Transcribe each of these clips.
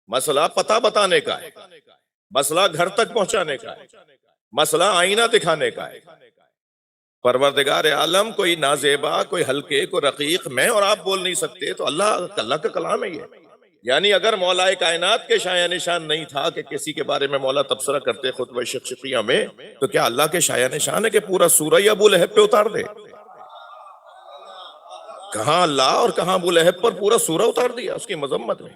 مسئلہ پتہ بتانے کا ہے، مسئلہ گھر تک پہنچانے کا ہے، مسئلہ آئینہ دکھانے کا ہے۔ پروردگار عالم کوئی نازیبا، کوئی ہلکے، کوئی رقیق میں اور آپ بول نہیں سکتے، تو اللہ کا کلام ہے یہ۔ یعنی اگر مولا کائنات کے شایع نشان نہیں تھا کہ کسی کے بارے میں مولا تبصرہ کرتے خطبہ شقشقیہ میں، تو کیا اللہ کے شایع نشان ہے کہ پورا سورہ ابو لہب پہ اتار دے؟ کہاں اللہ اور کہاں ابو لہب پر پورا سورہ اتار دیا اس کی مذمت میں۔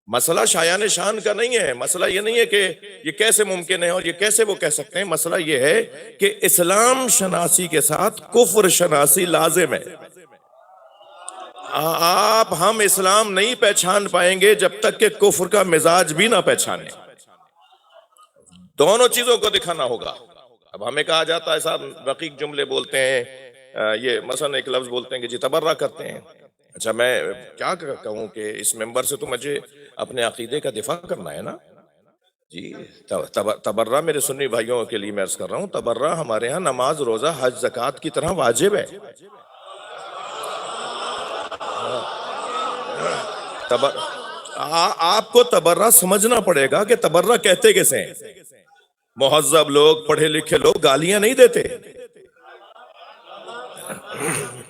مسئلہ شایع نشان کا نہیں ہے، مسئلہ یہ نہیں ہے کہ یہ کیسے ممکن ہے اور یہ کیسے وہ کہہ سکتے ہیں، مسئلہ یہ ہے کہ اسلام شناسی کے ساتھ کفر شناسی لازم ہے۔ ہم اسلام نہیں پہچان پائیں گے جب تک کہ کفر کا مزاج بھی نہ پہچانے، دونوں چیزوں کو دکھانا ہوگا۔ اب ہمیں کہا جاتا ہے صاحب رقیق جملے بولتے ہیں، یہ مثلا ایک لفظ بولتے ہیں کہ جی تبرہ کرتے ہیں۔ اچھا میں کیا کہوں کہ اس ممبر سے تو مجھے اپنے عقیدے کا دفاع کرنا ہے نا جی۔ تبرہ میرے سنی بھائیوں کے لیے میں عرض کر رہا ہوں، تبرہ ہمارے ہاں نماز روزہ حج زکوٰۃ کی طرح واجب ہے۔ آپ کو تبرہ سمجھنا پڑے گا کہ تبرہ کہتے کیسے ہیں۔ مہذب لوگ، پڑھے لکھے لوگ گالیاں نہیں دیتے۔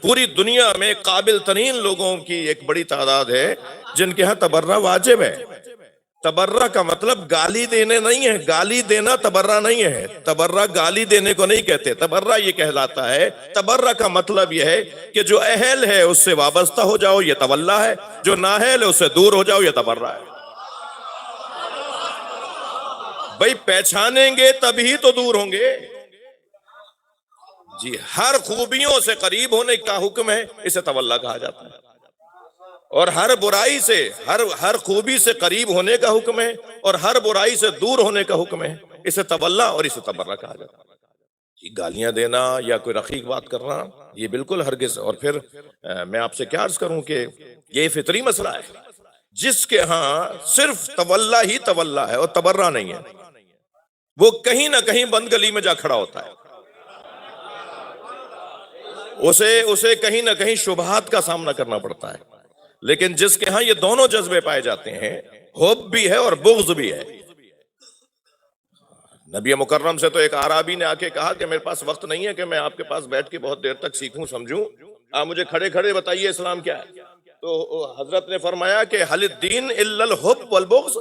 پوری دنیا میں قابل ترین لوگوں کی ایک بڑی تعداد ہے جن کے ہاں تبرہ واجب ہے۔ تبرہ کا مطلب گالی دینے نہیں ہے، گالی دینا تبرہ نہیں ہے، تبرہ گالی دینے کو نہیں کہتے۔ تبرہ یہ کہلاتا ہے، تبرہ کا مطلب یہ ہے کہ جو اہل ہے اس سے وابستہ ہو جاؤ، یہ تولہ ہے، جو نااہل ہے اس سے دور ہو جاؤ، یہ تبرہ ہے۔ بھئی پہچانیں گے تبھی تو دور ہوں گے جی۔ ہر خوبیوں سے قریب ہونے کا حکم ہے، اسے تولہ کہا جاتا ہے، اور ہر برائی سے، ہر خوبی سے قریب ہونے کا حکم ہے اور ہر برائی سے دور ہونے کا حکم ہے، اسے تولہ اور اسے تبرہ کہا جاتا ہے جی۔ گالیاں دینا یا کوئی رقیق بات کرنا یہ بالکل ہرگز۔ اور پھر میں آپ سے کیا عرض کروں کہ یہ فطری مسئلہ ہے، جس کے ہاں صرف تولہ ہی تولہ ہے اور تبرہ نہیں ہے، وہ کہیں نہ کہیں بند گلی میں جا کھڑا ہوتا ہے، اسے کہیں نہ کہیں شبہات کا سامنا کرنا پڑتا ہے۔ لیکن جس کے ہاں یہ دونوں جذبے پائے جاتے ہیں، حب بھی ہے اور بغض بھی ہے۔ نبی مکرم سے تو ایک اعرابی نے آ کے کہا کہ میرے پاس وقت نہیں ہے کہ میں آپ کے پاس بیٹھ کے بہت دیر تک سیکھوں سمجھوں، آپ مجھے کھڑے کھڑے بتائیے اسلام کیا ہے۔ تو حضرت نے فرمایا کہ حل الدین الا الحب والبغض،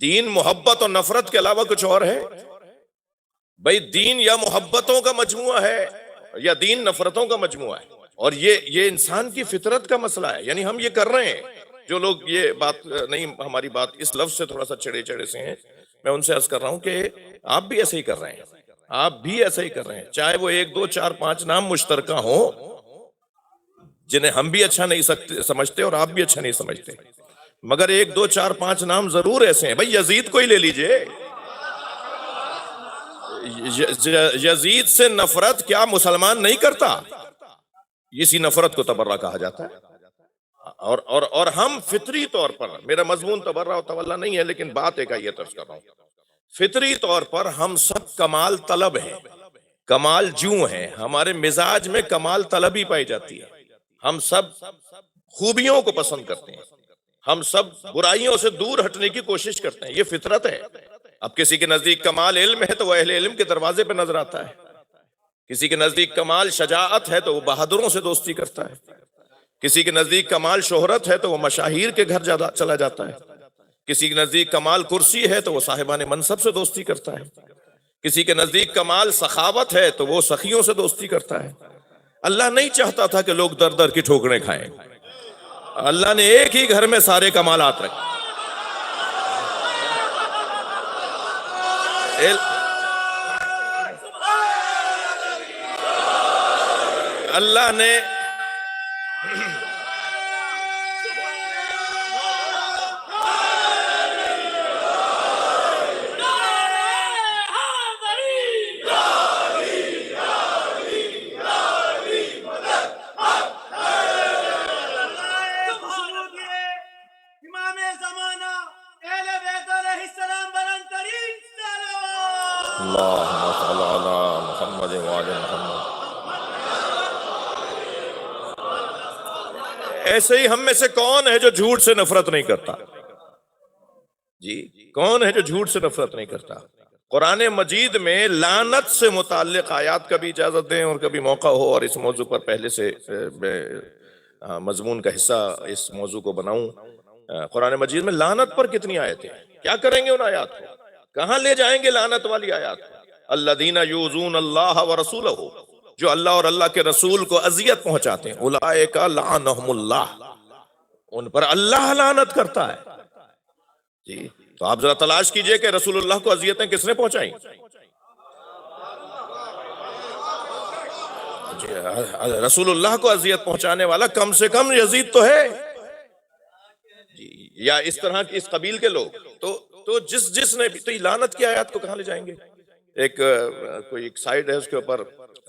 دین محبت اور نفرت کے علاوہ کچھ اور ہے؟ بھئی دین یا محبتوں کا مجموعہ ہے یا دین نفرتوں کا مجموعہ ہے، اور یہ انسان کی فطرت کا مسئلہ ہے۔ یعنی ہم یہ کر رہے ہیں، جو لوگ یہ بات نہیں، ہماری بات اس لفظ سے تھوڑا سا چڑے چڑے سے ہیں، میں ان سے عرض کر رہا ہوں کہ آپ بھی ایسے ہی کر رہے ہیں، آپ بھی ایسے ہی کر رہے ہیں، چاہے وہ 1 2 4 5 نام مشترکہ ہوں جنہیں ہم بھی اچھا نہیں سمجھتے اور آپ بھی اچھا نہیں سمجھتے، مگر 1 2 4 5 نام ضرور ایسے ہیں۔ بھئی یزید کو ہی لے لیجئے، یزید سے نفرت کیا مسلمان نہیں کرتا؟ اسی نفرت کو تبرہ کہا جاتا ہے۔ اور ہم فطری طور پر، میرا مضمون تبرہ و تولہ نہیں ہے، لیکن بات ایک یہ طرز کر رہا ہوں، فطری طور پر ہم سب کمال طلب ہیں، کمال جو ہیں، ہمارے مزاج میں کمال طلبی پائی جاتی ہے، ہم سب خوبیوں کو پسند کرتے ہیں، ہم سب برائیوں سے دور ہٹنے کی کوشش کرتے ہیں، یہ فطرت ہے۔ اب کسی کے نزدیک کمال علم ہے تو وہ اہل علم کے دروازے پہ نظر آتا ہے، کسی کے نزدیک کمال شجاعت ہے تو وہ بہادروں سے دوستی کرتا ہے، کسی کے نزدیک کمال شہرت ہے تو وہ مشاہیر کے گھر چلا جاتا ہے، کسی کے نزدیک کمال کرسی ہے تو وہ صاحبان منصب سے دوستی کرتا ہے، کسی کے نزدیک کمال سخاوت ہے تو وہ سخیوں سے دوستی کرتا ہے۔ اللہ نہیں چاہتا تھا کہ لوگ در در کی ٹھوکریں کھائیں، اللہ نے ایک ہی گھر میں سارے کمالات رکھے۔ اللہ نے اللہم صل علی محمد وعلی محمد۔ ایسے ہی ہم میں سے کون ہے جو جھوٹ سے نفرت نہیں کرتا؟ جی کون ہے جو جھوٹ سے نفرت نہیں کرتا؟ قرآن مجید میں لعنت سے متعلق آیات کا بھی اجازت دیں اور کبھی موقع ہو اور اس موضوع پر پہلے سے مضمون کا حصہ اس موضوع کو بناؤں. قرآن مجید میں لعنت پر کتنی آیتیں ہیں؟ کیا کریں گے ان آیات کو؟ کہاں لے جائیں گے لعنت والی آیات؟ الذین یؤذون اللہ ورسولہ، جو اللہ اور اللہ کے رسول کو اذیت پہنچاتے ہیں، اولئک لعنہم اللہ، ان پر اللہ لعنت کرتا ہے. جی تو آپ ذرا تلاش کیجئے کہ رسول اللہ کو اذیتیں کس نے پہنچائیں؟ رسول اللہ کو اذیت پہنچانے والا کم سے کم یزید تو ہے جی، یا اس طرح کی اس قبیل کے لوگ. تو جس نے بھی، تو یہ لعنت کی آیات کو کہاں لے جائیں گے؟ کوئی ایک سائٹ ہے اس کے اوپر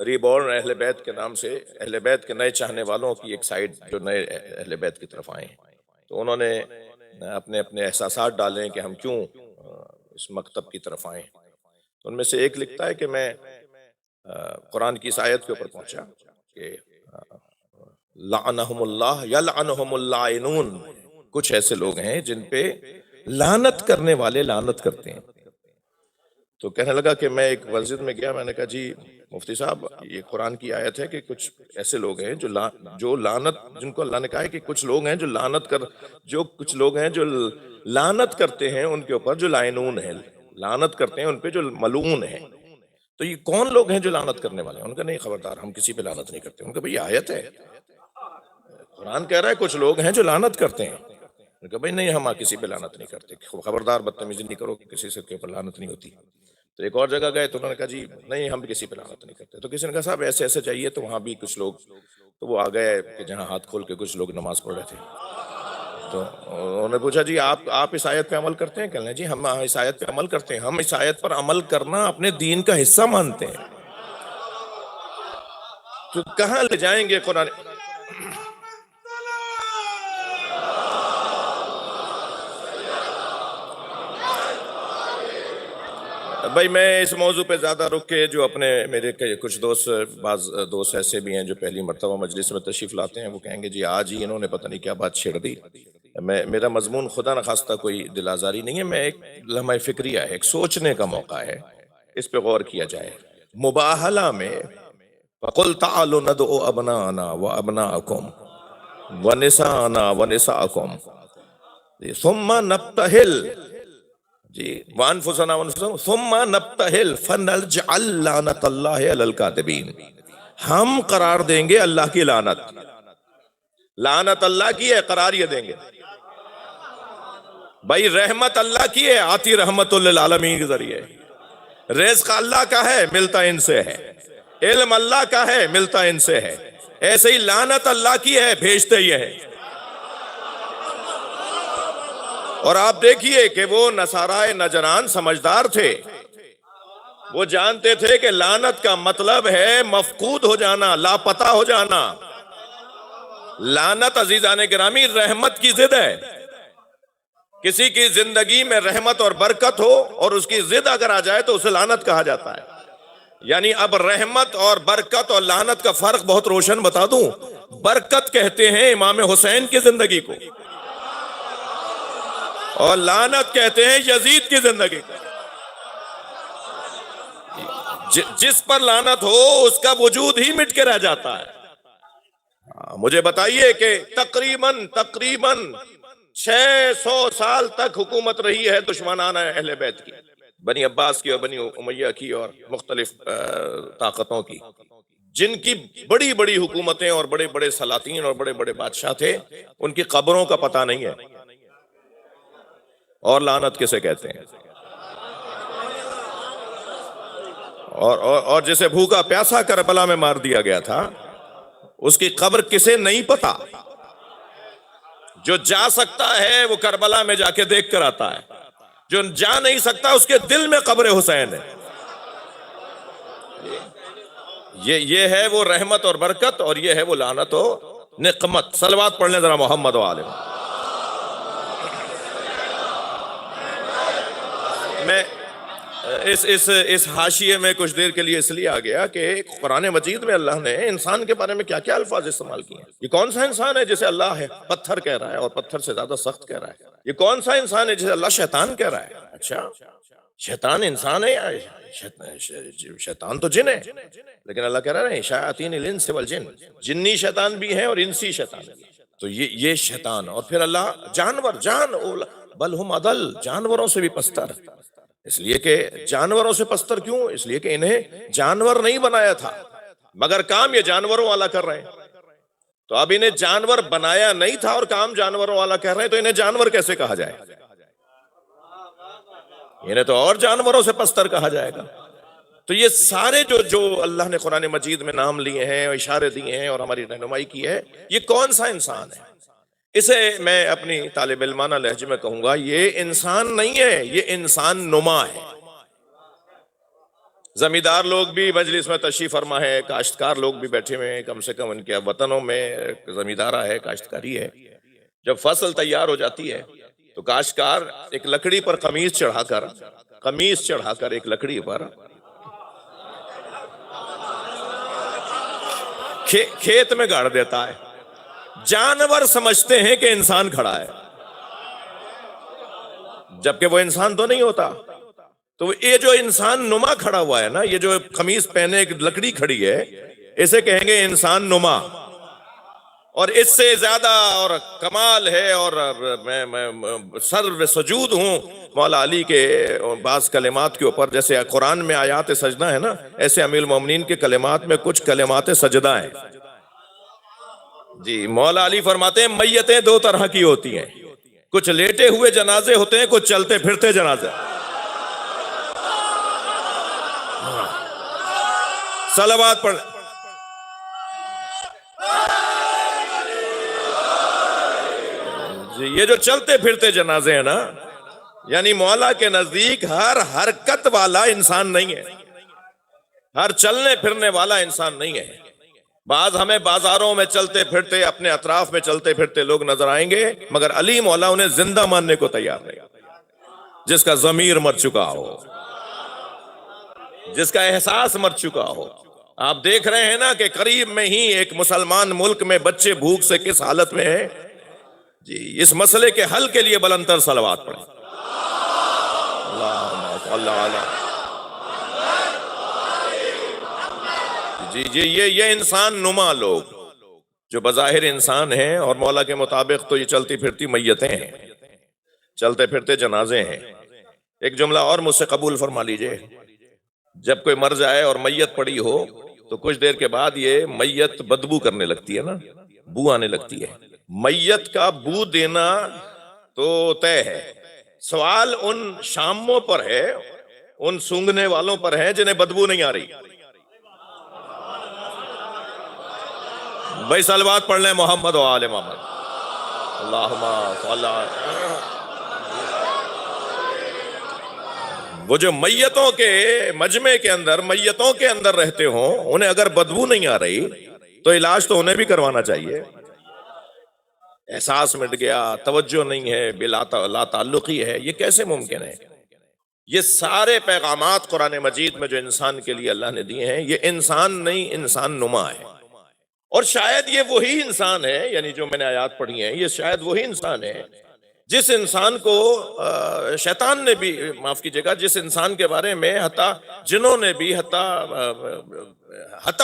ریبورن اہل بیت کے نام سے، اہل بیت کے نئے چاہنے والوں کی ایک سائٹ جو نئے اہل بیت کی طرف آئے ہیں، تو انہوں نے اپنے احساسات ڈالے کہ ہم کیوں اس مکتب کی طرف آئے. ان میں سے ایک لکھتا ہے کہ میں قرآن کی اس آیت کے اوپر پہنچا کہ لعنہم اللہ یلعنہم اللائنون، کچھ ایسے لوگ ہیں جن پہ لعنت کرنے والے لعنت کرتے ہیں. تو کہنے لگا کہ میں ایک مسجد میں گیا، میں نے کہا جی مفتی صاحب یہ قرآن کی آیت ہے کہ کچھ ایسے لوگ ہیں جو لعنت، جن کو اللہ نے کہا ہے کہ کچھ لوگ ہیں جو کچھ لوگ ہیں جو لعنت کرتے ہیں ان کے اوپر جو لائنون ہیں، لعنت کرتے ہیں ان پہ جو ملعون ہیں. تو یہ کون لوگ ہیں جو لعنت کرنے والے ہیں؟ ان کا نہیں، خبردار ہم کسی پہ لعنت نہیں کرتے. ان کا بھئی آیت ہے، قرآن کہہ رہا ہے کچھ لوگ ہیں جو لعنت کرتے ہیں. ان کا بھئی نہیں، ہم کسی پہ لعنت نہیں کرتے، خبردار بدتمیزی نہیں کرو، کسی سے کے اوپر لعنت نہیں ہوتی. تو ایک اور جگہ گئے تو انہوں نے کہا جی نہیں ہم کسی پہ لعنت نہیں کرتے. تو کسی نے کہا صاحب ایسے ایسے چاہیے، تو وہاں بھی کچھ لوگ، تو وہ آ گئے کہ جہاں ہاتھ کھول کے کچھ لوگ نماز پڑھ رہے تھے. تو انہوں نے پوچھا جی آپ اس آیت پہ عمل کرتے ہیں؟ کہنے جی ہم اس آیت پہ عمل کرتے ہیں، ہم اس آیت پر عمل کرنا اپنے دین کا حصہ مانتے ہیں. تو کہاں لے جائیں گے قرآن؟ بھائی میں اس موضوع پہ زیادہ رک کے، جو میرے کچھ بعض دوست ایسے بھی ہیں جو پہلی مرتبہ مجلس میں تشریف لاتے ہیں، وہ کہیں گے جی آج ہی انہوں نے پتہ نہیں کیا بات چھیڑ دی. میرا مضمون خدا نخواستہ کوئی دل آزاری نہیں ہے، میں ایک لمحہ فکریہ ہے، ایک سوچنے کا موقع ہے، اس پہ غور کیا جائے. مباہلہ میں فَقُلْ تَعَالُوا نَدْعُ أَبْنَاءَنَا وَأَبْنَاءَكُمْ وَنِسَاءَنَا وَنِسَاءَكُمْ ثُمَّ نَبْتَهِلْ جی وَأَنفُسَنَا وَأَنفُسَكُمْ ثُمَّ نَبْتَهِلْ فَنَجْعَلْ لَعْنَتَ اللَّهِ عَلَى الْكَاذِبِينَ. ہم قرار دیں گے اللہ کی لعنت، لعنت اللہ کی ہے، قرار یہ دیں گے. بھائی رحمت اللہ کی ہے، آتی رحمت للعالمین کے ذریعے. رزق اللہ کا ہے، ملتا ان سے ہے. علم اللہ کا ہے، ملتا ان سے ہے. ایسے ہی لعنت اللہ کی ہے، بھیجتے یہ ہے. اور آپ دیکھیے کہ وہ نصارائے نجران سمجھدار تھے، وہ جانتے تھے کہ لعنت کا مطلب ہے مفقود ہو جانا، لاپتہ ہو جانا. لعنت عزیزان گرامی رحمت کی ضد ہے. کسی کی زندگی میں رحمت اور برکت ہو اور اس کی ضد اگر آ جائے تو اسے لعنت کہا جاتا ہے. یعنی اب رحمت اور برکت اور لعنت کا فرق بہت روشن بتا دوں. برکت کہتے ہیں امام حسین کی زندگی کو، اور لعنت کہتے ہیں یزید کی زندگی کو. جس پر لعنت ہو اس کا وجود ہی مٹ کے رہ جاتا ہے. مجھے بتائیے کہ تقریباً 600 سال تک حکومت رہی ہے دشمنان اہل بیت کی، بنی عباس کی اور بنی امیہ کی اور مختلف طاقتوں کی، جن کی بڑی بڑی حکومتیں اور بڑے بڑے سلاطین اور بڑے بڑے بادشاہ تھے. ان کی قبروں کا پتہ نہیں ہے. اور لعنت کسے کہتے ہیں؟ اور جسے بھوکا پیاسا کربلا میں مار دیا گیا تھا، اس کی قبر کسے نہیں پتا. جو جا سکتا ہے وہ کربلا میں جا کے دیکھ کر آتا ہے، جو جا نہیں سکتا اس کے دل میں قبر حسین ہے. یہ ہے وہ رحمت اور برکت، اور یہ ہے وہ لعنت و نقمت. صلوات پڑھ لیں ذرا محمد و آل محمد. اس حاشیے میں کچھ دیر کے لیے اس لیے آ گیا کہ قرآن مجید میں اللہ نے انسان کے بارے میں کیا کیا الفاظ استعمال کیے ہیں۔ یہ کون سا انسان ہے جسے اللہ ہے پتھر کہہ رہا ہے اور پتھر سے زیادہ سخت کہہ رہا ہے؟ یہ کون سا انسان ہے جسے اللہ شیطان کہہ رہا ہے؟ اچھا، شیطان انسان ہے یا شیطان تو جن ہے؟ لیکن اللہ کہہ رہا ہے شیاطین الانس والجن، جنی شیطان بھی ہیں اور انسی شیطان بھی ہیں۔ تو یہ شیطان، اور پھر اللہ بل ہم اضل، جانوروں سے بھی پستر، اس لیے کہ جانوروں سے پستر کیوں؟ اس لیے کہ انہیں جانور نہیں بنایا تھا، مگر کام یہ جانوروں والا کر رہے ہیں۔ تو اب انہیں جانور بنایا نہیں تھا اور کام جانوروں والا کر رہے ہیں، تو انہیں جانور کیسے کہا جائے؟ انہیں تو اور جانوروں سے پستر کہا جائے گا۔ تو یہ سارے جو اللہ نے قرآن مجید میں نام لیے ہیں اور اشارے دیے ہیں اور ہماری رہنمائی کی ہے، یہ کون سا انسان ہے؟ اسے میں اپنی طالب علمانہ لہجے میں کہوں گا یہ انسان نہیں ہے، یہ انسان نما ہے۔ زمیندار لوگ بھی مجلس میں تشریف فرما ہے، کاشتکار لوگ بھی بیٹھے ہوئے ہیں، کم سے کم ان کے وطنوں میں زمیندارہ ہے، کاشتکاری ہے۔ جب فصل تیار ہو جاتی ہے تو کاشتکار ایک لکڑی پر قمیص چڑھا کر ایک لکڑی پر کھیت میں گاڑ دیتا ہے۔ جانور سمجھتے ہیں کہ انسان کھڑا ہے، جبکہ وہ انسان تو نہیں ہوتا۔ تو یہ جو انسان نما کھڑا ہوا ہے نا، یہ جو قمیص پہنے ایک لکڑی کھڑی ہے، اسے کہیں گے انسان نما۔ اور اس سے زیادہ اور کمال ہے، اور میں سر سجود ہوں مولا علی کے بعض کلمات کے اوپر، جیسے قرآن میں آیات سجدہ ہے نا، ایسے امیر المومنین کے کلمات میں کچھ کلمات سجدہ ہیں۔ جی، مولا علی فرماتے ہیں میتیں دو طرح کی ہوتی ہیں، کچھ لیٹے ہوئے جنازے ہوتے ہیں، کچھ چلتے پھرتے جنازے۔ صلوات پڑھ۔ جی، یہ جو چلتے پھرتے جنازے ہیں نا، یعنی مولا کے نزدیک ہر حرکت والا انسان نہیں ہے، ہر چلنے پھرنے والا انسان نہیں ہے۔ بعض ہمیں بازاروں میں چلتے پھرتے، اپنے اطراف میں چلتے پھرتے لوگ نظر آئیں گے، مگر علی مولا انہیں زندہ ماننے کو تیار نہیں، جس کا ضمیر مر چکا ہو، جس کا احساس مر چکا ہو۔ آپ دیکھ رہے ہیں نا کہ قریب میں ہی ایک مسلمان ملک میں بچے بھوک سے کس حالت میں ہیں۔ جی، اس مسئلے کے حل کے لیے بلندر صلوات پڑھیں۔ اللہ علیہ۔ جی، یہ انسان نما لوگ جو بظاہر انسان ہیں اور مولا کے مطابق تو یہ چلتی پھرتی میتیں ہیں، چلتے پھرتے جنازے ہیں۔ ایک جملہ اور مجھ سے قبول فرما لیجئے، جب کوئی مر جائے اور میت پڑی ہو تو کچھ دیر کے بعد یہ میت بدبو کرنے لگتی ہے نا، بو آنے لگتی ہے۔ میت کا بو دینا تو طے ہے، سوال ان شاموں پر ہے، ان سونگنے والوں پر ہے جنہیں بدبو نہیں آ رہی۔ بھائی صلوات پڑھ لیں محمد و آل محمد۔ اللہم صلی اللہ۔ وہ جو میتوں کے مجمع کے اندر، میتوں کے اندر رہتے ہوں، انہیں اگر بدبو نہیں آ رہی تو علاج تو انہیں بھی کروانا چاہیے۔ احساس مٹ گیا، توجہ نہیں ہے، لا تعلقی ہے، یہ کیسے ممکن ہے؟ یہ سارے پیغامات قرآن مجید میں جو انسان کے لیے اللہ نے دیے ہیں، یہ انسان نہیں، انسان نما ہے۔ اور شاید یہ وہی انسان ہے، یعنی جو میں نے آیات پڑھی ہیں، یہ شاید وہی انسان ہے جس انسان کو شیطان نے بھی، معاف کیجئے گا، جس انسان کے بارے میں حتیٰ جنوں نے بھی، حتیٰ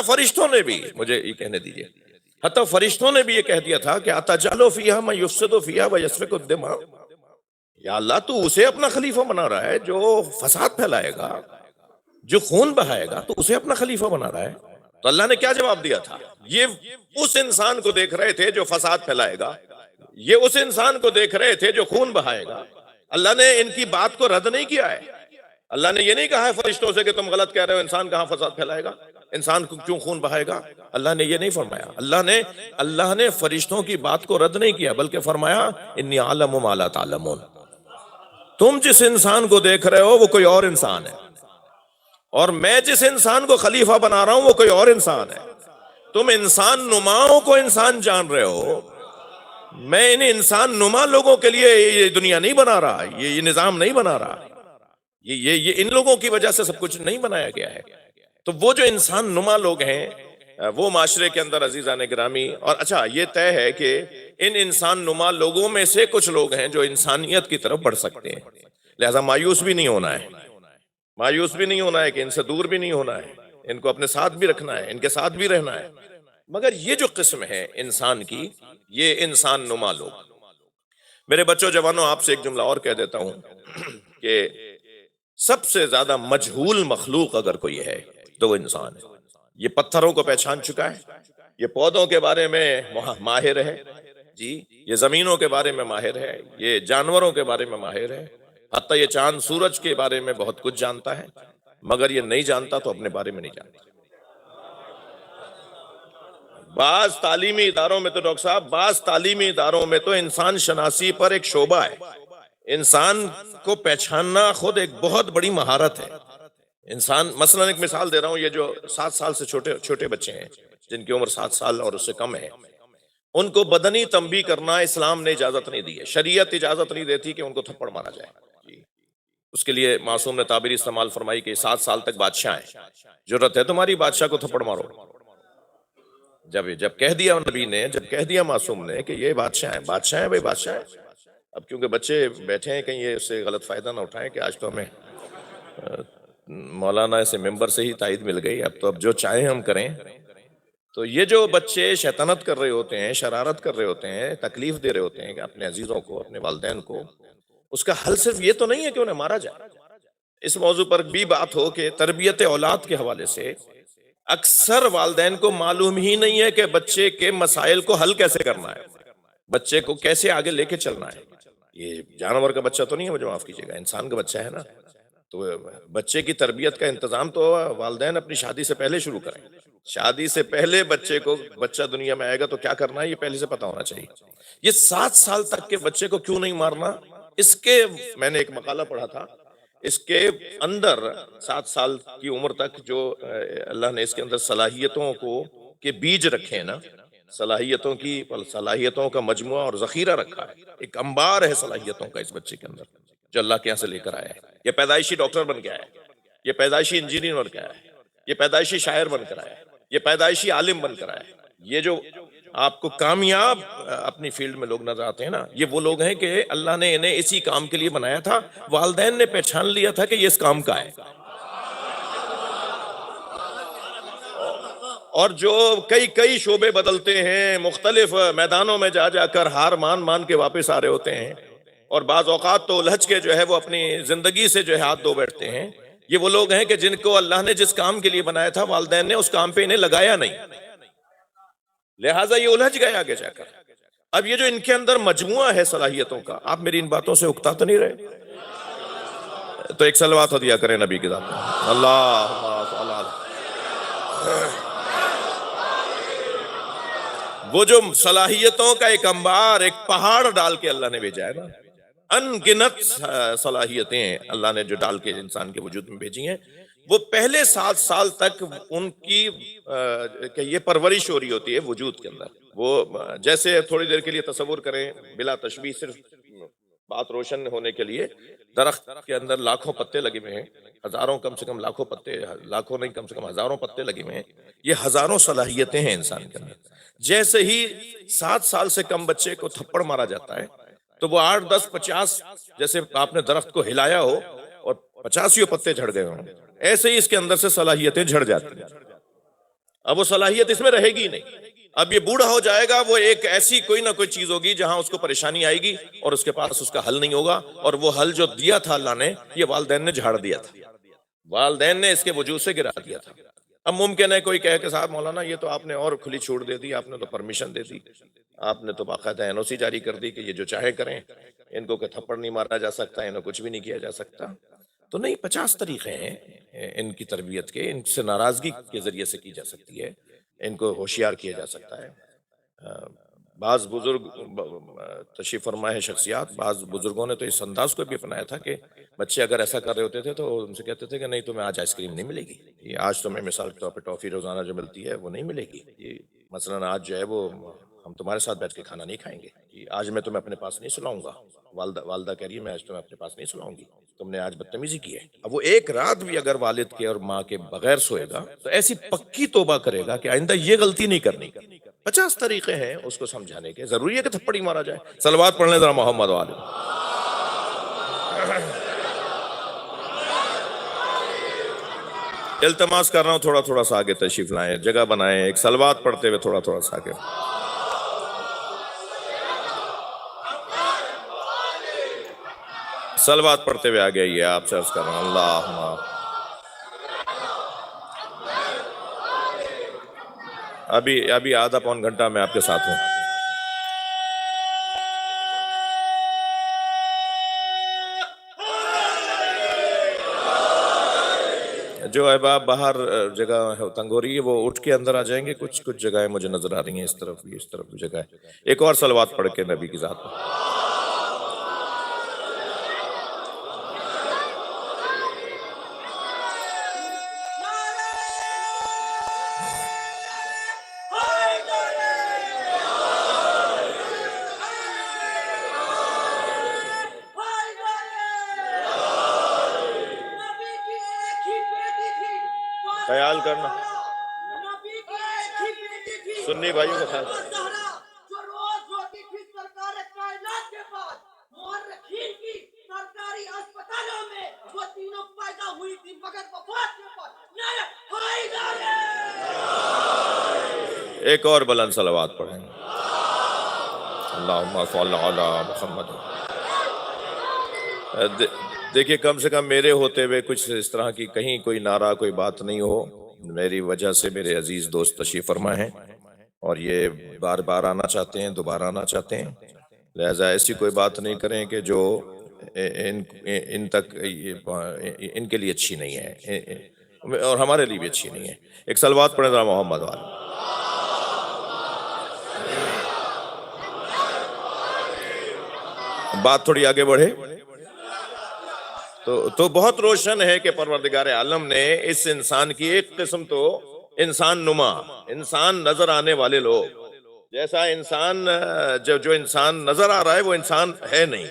فرشتوں نے بھی، مجھے یہ کہنے دیجئے، حتیٰ فرشتوں نے بھی یہ کہہ دیا تھا کہ اتجعل فیہا من یفسد فیہا ویسفک الدماء، یا اللہ تو اسے اپنا خلیفہ بنا رہا ہے جو فساد پھیلائے گا، جو خون بہائے گا، تو اسے اپنا خلیفہ بنا رہا ہے۔ تو اللہ نے کیا جواب دیا تھا؟ یہ اس انسان کو دیکھ رہے تھے جو فساد پھیلائے گا، یہ اس انسان کو دیکھ رہے تھے جو خون بہائے گا۔ اللہ نے ان کی بات کو رد نہیں کیا ہے، اللہ نے یہ نہیں کہا ہے فرشتوں سے کہ تم غلط کہہ رہے ہو، انسان کہاں فساد پھیلائے گا، انسان کو کیوں خون بہائے گا، اللہ نے یہ نہیں فرمایا۔ اللہ نے فرشتوں کی بات کو رد نہیں کیا، بلکہ فرمایا انی اعلم ما لا تعلمون، تم جس انسان کو دیکھ رہے ہو وہ کوئی اور انسان ہے، اور میں جس انسان کو خلیفہ بنا رہا ہوں وہ کوئی اور انسان ہے۔ تم انسان نماؤں کو انسان جان رہے ہو، میں ان انسان نما لوگوں کے لیے یہ دنیا نہیں بنا رہا، یہ نظام نہیں بنا رہا۔ یہ ان لوگوں کی وجہ سے سب کچھ نہیں بنایا گیا ہے۔ تو وہ جو انسان نما لوگ ہیں وہ معاشرے کے اندر عزیزان گرامی، اور اچھا یہ طے ہے کہ ان انسان نما لوگوں میں سے کچھ لوگ ہیں جو انسانیت کی طرف بڑھ سکتے ہیں، لہذا مایوس بھی نہیں ہونا ہے، مایوس بھی نہیں ہونا ہے، کہ ان سے دور بھی نہیں ہونا ہے، ان کو اپنے ساتھ بھی رکھنا ہے، ان کے ساتھ بھی رہنا ہے۔ مگر یہ جو قسم ہے انسان کی، یہ انسان نما لوگ، میرے بچوں جوانوں آپ سے ایک جملہ اور کہہ دیتا ہوں کہ سب سے زیادہ مجہول مخلوق اگر کوئی ہے تو وہ انسان ہے۔ یہ پتھروں کو پہچان چکا ہے، یہ پودوں کے بارے میں ماہر ہے، جی یہ زمینوں کے بارے میں ماہر ہے، یہ جانوروں کے بارے میں ماہر ہے، حتیٰ یہ چاند سورج کے بارے میں بہت کچھ جانتا ہے، مگر یہ نہیں جانتا تو اپنے بارے میں نہیں جانتا۔ بعض تعلیمی اداروں میں تو ڈاکٹر صاحب، بعض تعلیمی اداروں میں تو انسان شناسی پر ایک شعبہ ہے، انسان کو پہچاننا خود ایک بہت بڑی مہارت ہے۔ انسان مثلاً ایک مثال دے رہا ہوں، یہ جو 7 سال سے چھوٹے بچے ہیں جن کی عمر 7 سال اور اس سے کم ہے، ان کو بدنی تنبیہ کرنا اسلام نے اجازت نہیں دی ہے، شریعت اجازت نہیں دیتی کہ ان کو تھپڑ مارا جائے۔ جی اس کے لیے معصوم نے تعبیر استعمال فرمائی کہ 7 سال تک بادشاہ ہیں، ضرورت ہے تمہاری بادشاہ کو تھپڑ مارو۔ جب کہہ دیا نبی نے، جب کہہ دیا معصوم نے کہ یہ بادشاہ ہیں، بادشاہ ہیں بھائی بادشاہ ہیں، اب کیونکہ بچے بیٹھے ہیں کہیں یہ اس سے غلط فائدہ نہ اٹھائیں کہ آج تو ہمیں مولانا سے ممبر سے ہی تائید مل گئی، اب جو چاہیں ہم کریں۔ تو یہ جو بچے شیطنت کر رہے ہوتے ہیں، شرارت کر رہے ہوتے ہیں، تکلیف دے رہے ہوتے ہیں کہ اپنے عزیزوں کو، اپنے والدین کو، اس کا حل صرف یہ تو نہیں ہے کہ انہیں مارا جائے۔ اس موضوع پر بھی بات ہو کہ تربیت اولاد کے حوالے سے اکثر والدین کو معلوم ہی نہیں ہے کہ بچے کے مسائل کو حل کیسے کرنا ہے، بچے کو کیسے آگے لے کے چلنا ہے۔ یہ جانور کا بچہ تو نہیں ہے، مجھے معاف کیجیے گا، انسان کا بچہ ہے نا۔ تو بچے کی تربیت کا انتظام تو والدین اپنی شادی سے پہلے شروع کریں، شادی سے پہلے بچہ دنیا میں آئے گا تو کیا کرنا ہے یہ پہلے سے پتا ہونا چاہیے۔ یہ 7 سال تک کے بچے کو کیوں نہیں مارنا، اس کے میں نے ایک مقالہ پڑھا تھا، اس کے اندر 7 سال کی عمر تک جو اللہ نے اس کے اندر صلاحیتوں کے بیج رکھے ہیں نا، صلاحیتوں کا مجموعہ اور ذخیرہ رکھا ہے، ایک انبار ہے صلاحیتوں کا اس بچے کے اندر جو اللہ کے یہاں سے لے کر آیا ہے۔ یہ پیدائشی ڈاکٹر بن کے آیا ہے، یہ پیدائشی انجینئر بن کے آیا ہے، یہ پیدائشی شاعر بن کر آیا ہے، یہ پیدائشی عالم بن کر آیا ہے۔ یہ جو آپ کو کامیاب اپنی فیلڈ میں لوگ نظر آتے ہیں نا، یہ وہ لوگ ہیں کہ اللہ نے انہیں اسی کام کے لیے بنایا تھا، والدین نے پہچان لیا تھا کہ یہ اس کام کا ہے۔ اور جو کئی شعبے بدلتے ہیں، مختلف میدانوں میں جا کر ہار مان کے واپس آ رہے ہوتے ہیں، اور بعض اوقات تو الجھ کے جو ہے وہ اپنی زندگی سے جو ہے ہاتھ دھو بیٹھتے ہیں، یہ وہ لوگ ہیں کہ جن کو اللہ نے جس کام کے لیے بنایا تھا والدین نے اس کام پہ انہیں لگایا نہیں، لہٰذا یہ الجھ گئے آگے جا کر۔ اب یہ جو ان کے اندر مجموعہ ہے صلاحیتوں کا، آپ میری ان باتوں سے اکتا تو نہیں رہے؟ تو ایک صلوات دیا کریں نبی کے ذات میں، اللہ صلی اللہ۔ وہ جو صلاحیتوں کا ایک انبار، ایک پہاڑ ڈال کے اللہ نے بھیجا ہے نا، ان گنت صلاحیتیں اللہ نے جو ڈال کے انسان کے وجود میں بھیجی ہیں، وہ پہلے 7 سال تک ان کی کہ یہ پرورش ہو رہی ہوتی ہے وجود کے اندر۔ وہ جیسے تھوڑی دیر کے لیے تصور کریں، بلا تشبیہ، صرف بات روشن ہونے کے لیے، درخت کے اندر لاکھوں پتے لگے ہوئے ہیں، ہزاروں کم سے کم لاکھوں پتے، لاکھوں نہیں کم سے کم ہزاروں پتے لگے ہوئے ہیں، یہ ہزاروں صلاحیتیں ہیں انسان کے اندر۔ جیسے ہی 7 سال سے کم بچے کو تھپڑ مارا جاتا ہے تو وہ 8 10 50، جیسے آپ نے درخت کو ہلایا ہو اور 85 پتے جھڑ گئے ہوں، ایسے ہی اس کے اندر سے صلاحیتیں جھڑ جاتی ہیں۔ اب وہ صلاحیت اس میں رہے گی نہیں، اب یہ بوڑھا ہو جائے گا، وہ ایک ایسی کوئی نہ کوئی چیز ہوگی جہاں اس کو پریشانی آئے گی اور اس کے پاس اس کا حل نہیں ہوگا، اور وہ حل جو دیا تھا اللہ نے، یہ والدین نے جھاڑ دیا تھا، والدین نے اس کے وجود سے گرا دیا تھا۔ اب ممکن ہے کوئی کہے کہ صاحب مولانا یہ تو آپ نے اور کھلی چھوٹ دے دی، آپ نے تو پرمیشن دے دی، آپ نے تو باقاعدہ NOC جاری کر دی کہ یہ جو چاہے کریں، ان کو کہ تھپڑ نہیں مارا جا سکتا، انہیں کچھ بھی نہیں کیا جا سکتا۔ تو نہیں، 50 طریقے ہیں ان کی تربیت کے، ان سے ناراضگی کے ذریعے سے کی جا سکتی ہے، ان کو ہوشیار کیا جا سکتا ہے۔ بعض بزرگ تشریف فرما ہے شخصیات، بعض بزرگوں نے تو اس انداز کو بھی اپنایا تھا کہ بچے اگر ایسا کر رہے ہوتے تھے تو ان سے کہتے تھے کہ نہیں تمہیں آج آئس کریم نہیں ملے گی، یہ آج تمہیں مثال کے طور پہ ٹافی روزانہ جو ملتی ہے وہ نہیں ملے گی، یہ مثلاً آج جو ہے وہ ہم تمہارے ساتھ بیٹھ کے کھانا نہیں کھائیں گے، آج میں تمہیں اپنے پاس نہیں سلاؤں گا، والدہ کہہ رہی ہے میں آج تمہیں اپنے پاس نہیں سلاؤں گی، تم نے آج بدتمیزی کی ہے۔ اب وہ ایک رات بھی اگر والد کے اور ماں کے بغیر سوئے گا تو ایسی پکی توبہ کرے گا کہ آئندہ یہ غلطی نہیں کرنی۔ 50 طریقے ہیں اس کو سمجھانے کے، ضروری ہے کہ تھپڑی مارا جائے؟ صلوات پڑھنے ذرا محمد والے۔ التماس کر رہا ہوں تھوڑا تھوڑا سا آگے تشریف لائیں، جگہ بنائیں، ایک صلوات پڑھتے ہوئے تھوڑا تھوڑا سا آگے۔ صلوات پڑھتے ہوئے آگے آئیے، آپ سے عرض کر رہا ہوں اللہم۔ ابھی آدھا پون گھنٹہ میں آپ کے ساتھ ہوں۔ جو احباب باہر جگہ تنگ ہو رہی ہے وہ اٹھ کے اندر آ جائیں گے، کچھ جگہیں مجھے نظر آ رہی ہیں، اس طرف بھی جگہ ہے۔ ایک اور صلوات پڑھ کے نبی کی ذات پر۔ خیال کرنا سنی بھائیوں کا خیال۔ جو روز ہوتی تھی سرکار کائنات کے پاس، مورخین کی سرکاری اسپتالوں میں وہ تینوں پیدا ہوئی تھی مگر وفات کے بعد ایک اور بلند صلوات پڑھیں۔ اللہم صل علی محمد۔ دیکھیے کم سے کم میرے ہوتے ہوئے کچھ اس طرح کی کہیں کوئی نعرہ کوئی بات نہیں ہو، میری وجہ سے میرے عزیز دوست تشریف فرما ہیں اور یہ بار بار آنا چاہتے ہیں، دوبارہ آنا چاہتے ہیں، لہذا ایسی کوئی بات نہیں کریں کہ جو ان تک ان کے لیے اچھی نہیں ہے اور ہمارے لیے بھی اچھی نہیں ہے۔ ایک صلوات پڑھیں ذرا محمد والے۔ بات تھوڑی آگے بڑھے تو بہت روشن ہے کہ پروردگار عالم نے اس انسان کی ایک قسم تو انسان نما، انسان نظر آنے والے لوگ، جیسا انسان جو انسان نظر آ رہا ہے وہ انسان ہے نہیں،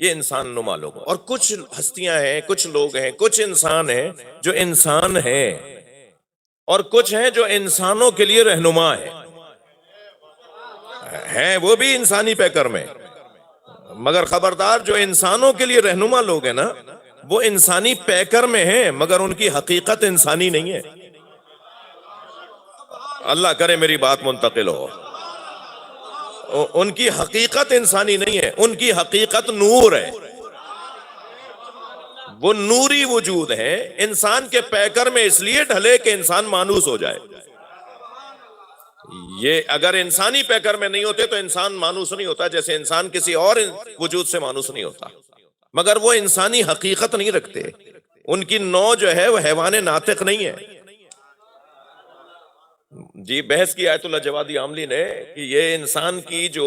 یہ انسان نما لوگ، اور کچھ ہستیاں ہیں، کچھ لوگ ہیں، کچھ انسان ہیں جو انسان ہیں اور کچھ ہیں جو انسانوں کے لیے رہنما ہیں وہ بھی انسانی پیکر میں، مگر خبردار جو انسانوں کے لیے رہنما لوگ ہیں نا وہ انسانی پیکر میں ہیں مگر ان کی حقیقت انسانی نہیں ہے۔ اللہ کرے میری بات منتقل ہو۔ ان کی حقیقت انسانی نہیں ہے، ان کی حقیقت نور ہے، وہ نوری وجود ہے، انسان کے پیکر میں اس لیے ڈھلے کہ انسان مانوس ہو جائے۔ یہ اگر انسانی پیکر میں نہیں ہوتے تو انسان مانوس نہیں ہوتا، جیسے انسان کسی اور وجود سے مانوس نہیں ہوتا، مگر وہ انسانی حقیقت نہیں رکھتے، ان کی نوع جو ہے وہ حیوان ناطق نہیں ہے۔ جی بحث کی آیت اللہ جوادی عاملی نے کہ یہ انسان کی جو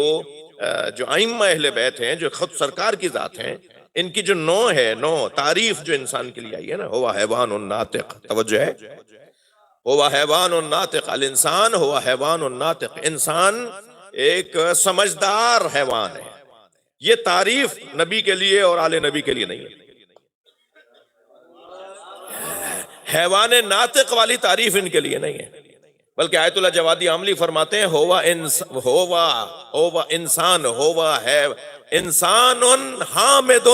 ائمہ اہل بیت ہیں، جو خود سرکار کی ذات ہیں، ان کی جو نوع ہے، نوع تعریف جو انسان کے لیے آئی ہے نا، ہوا حیوان الناطق، توجہ ہے، ہوا حیوان الناطق، الانسان ہوا حیوان الناطق، انسان ایک سمجھدار حیوان ہے۔ یہ تعریف نبی کے لیے اور آل نبی کے لیے نہیں ہے، حیوان ناطق والی تعریف ان کے لیے نہیں ہے، بلکہ آیت اللہ جوادی عاملی فرماتے ہیں ہوا انسان ہوا ہے انسان حامد،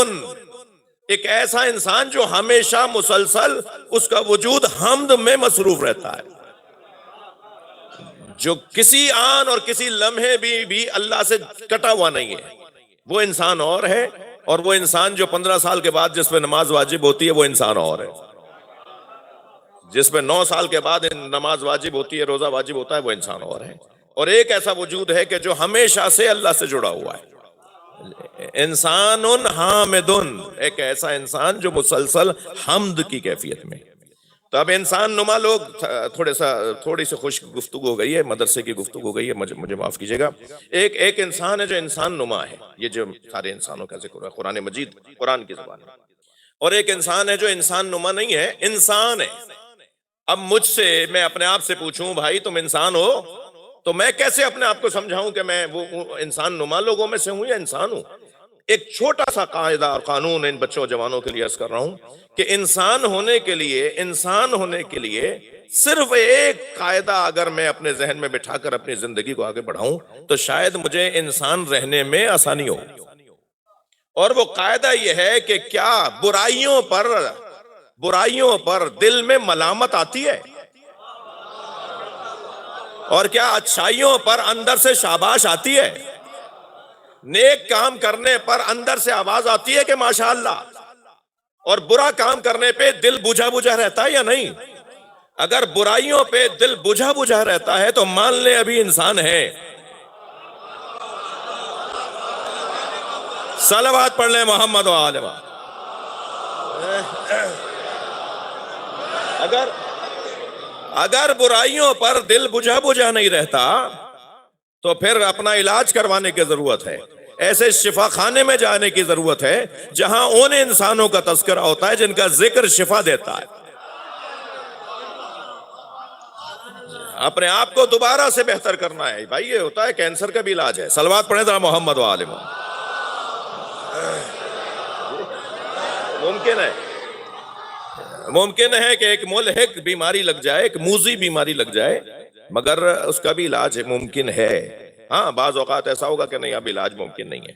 ایک ایسا انسان جو ہمیشہ مسلسل اس کا وجود حمد میں مصروف رہتا ہے، جو کسی آن اور کسی لمحے بھی اللہ سے کٹا ہوا نہیں ہے، وہ انسان اور ہے، اور وہ انسان جو 15 سال کے بعد جس پہ نماز واجب ہوتی ہے وہ انسان اور ہے، جس پہ 9 سال کے بعد نماز واجب ہوتی ہے، روزہ واجب ہوتا ہے، وہ انسان اور ہے، اور ایک ایسا وجود ہے کہ جو ہمیشہ سے اللہ سے جڑا ہوا ہے، انسان حامد، ایک ایسا انسان جو مسلسل حمد کی کیفیت میں۔ تو اب انسان نما لوگ، تھوڑی سی خشک گفتگو ہو گئی ہے، مدرسے کی گفتگو ہو گئی ہے، مجھے معاف کیجئے گا۔ ایک انسان ہے جو انسان نما ہے، یہ جو سارے انسانوں کا ذکر ہے قرآن مجید، قرآن کی زبان ہے، اور ایک انسان ہے جو انسان نما نہیں ہے، انسان ہے۔ اب مجھ سے میں اپنے آپ سے پوچھوں بھائی تم انسان ہو، تو میں کیسے اپنے آپ کو سمجھاؤں کہ میں وہ انسان نما لوگوں میں سے ہوں یا انسان ہوں؟ ایک چھوٹا سا قاعدہ اور قانون ان بچوں جوانوں کے لیے عرض کر رہا ہوں کہ انسان ہونے کے لیے صرف ایک قاعدہ اگر میں اپنے ذہن میں بٹھا کر اپنی زندگی کو آگے بڑھاؤں تو شاید مجھے انسان رہنے میں آسانی ہو. اور وہ قاعدہ یہ ہے کہ کیا برائیوں پر دل میں ملامت آتی ہے، اور کیا اچھائیوں پر اندر سے شاباش آتی ہے، نیک کام کرنے پر اندر سے آواز آتی ہے کہ ماشاءاللہ، اور برا کام کرنے پہ دل بجھا بجھا رہتا ہے یا نہیں؟ اگر برائیوں پہ دل بجھا بجھا رہتا ہے تو مان لیں ابھی انسان ہے. صلوات پڑھ لیں محمد و آل محمد. اگر برائیوں پر دل بجھا بجھا نہیں رہتا تو پھر اپنا علاج کروانے کی ضرورت ہے. ایسے شفا خانے میں جانے کی ضرورت ہے جہاں ان انسانوں کا تذکرہ ہوتا ہے جن کا ذکر شفا دیتا ہے. اپنے آپ کو دوبارہ سے بہتر کرنا ہے بھائی. یہ ہوتا ہے کینسر کا بھی علاج ہے. صلوات پڑھیں ذرا محمد و آل محمد. ممکن ہے کہ ایک ملحق بیماری لگ جائے، ایک موذی بیماری لگ جائے، مگر اس کا بھی علاج ممکن ہے. ہاں بعض اوقات ایسا ہوگا کہ نہیں اب علاج ممکن نہیں ہے،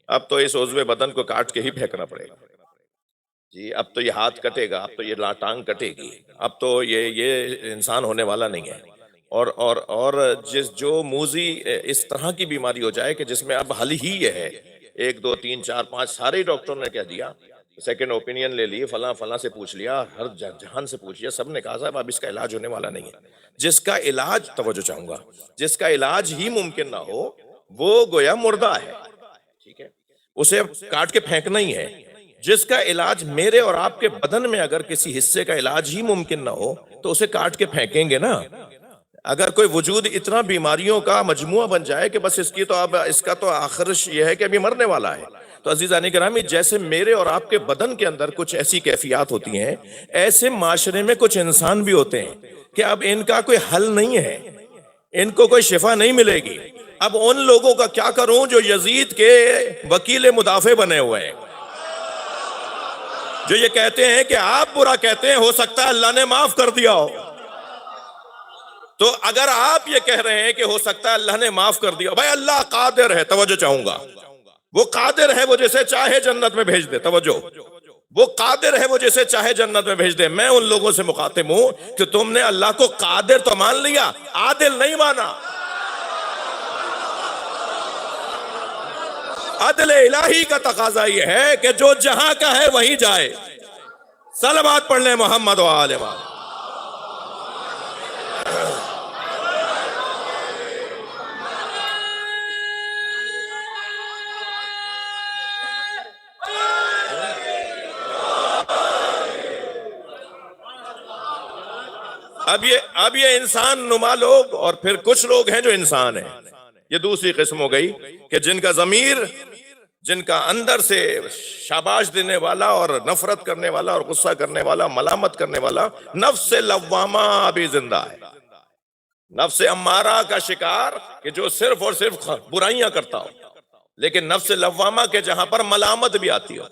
اب تو اس عضو بدن کو کاٹ کے ہی پھینکنا پڑے گا جی، اب تو یہ ہاتھ کٹے گا، اب تو یہ ٹانگ کٹے گی، اب تو یہ انسان ہونے والا نہیں ہے. اور جو موذی اس طرح کی بیماری ہو جائے کہ جس میں اب حل ہی یہ ہے، 1 2 3 4 5 سارے ڈاکٹروں نے کہہ دیا، سیکنڈ اوپینین لے لی، فلاں سے پوچھ لیا، ہر جہان سے پوچھ لیا، سب نے کہا صاحب اب اس کا علاج ہونے والا نہیں ہے. جس کا علاج، توجہ چاہوں گا، جس کا علاج ہی ممکن نہ ہو وہ گویا مردہ ہے. ٹھیک ہے، اسے کاٹ کے پھینکنا ہی ہے. جس کا علاج میرے اور آپ کے بدن میں اگر کسی حصے کا علاج ہی ممکن نہ ہو تو اسے کاٹ کے پھینکیں گے نا. اگر کوئی وجود اتنا بیماریوں کا مجموعہ بن جائے کہ بس اس کا تو آخرش یہ ہے کہ ابھی مرنے والا ہے، تو عزیزان گرامی جیسے میرے اور آپ کے بدن کے اندر کچھ ایسی کیفیات ہوتی ہیں، ایسے معاشرے میں کچھ انسان بھی ہوتے ہیں کہ اب ان کا کوئی حل نہیں ہے، ان کو کوئی شفا نہیں ملے گی. اب ان لوگوں کا کیا کروں جو یزید کے وکیل مدافع بنے ہوئے ہیں، جو یہ کہتے ہیں کہ آپ برا کہتے ہیں، ہو سکتا ہے اللہ نے معاف کر دیا ہو. تو اگر آپ یہ کہہ رہے ہیں کہ ہو سکتا ہے اللہ نے معاف کر دیا، بھائی اللہ قادر ہے، توجہ چاہوں گا، وہ قادر ہے، وہ جسے چاہے جنت میں بھیج دے. توجہ، وہ قادر ہے، وہ جسے چاہے جنت میں بھیج دے. میں ان لوگوں سے مخاطب ہوں کہ تم نے اللہ کو قادر تو مان لیا، عادل نہیں مانا. عدل الہی کا تقاضا یہ ہے کہ جو جہاں کا ہے وہیں جائے. صلوات پڑھ لیں محمد و آل محمد. اب یہ انسان نما لوگ اور پھر کچھ لوگ ہیں جو انسان ہیں. یہ دوسری قسم ہو گئی کہ جن کا ضمیر، جن کا اندر سے شاباش دینے والا اور نفرت کرنے والا اور غصہ کرنے والا، ملامت کرنے والا نفس لوامہ ابھی زندہ ہے. نفس امارہ کا شکار کہ جو صرف اور صرف برائیاں کرتا ہو، لیکن نفس لوامہ کے جہاں پر ملامت بھی آتی ہو،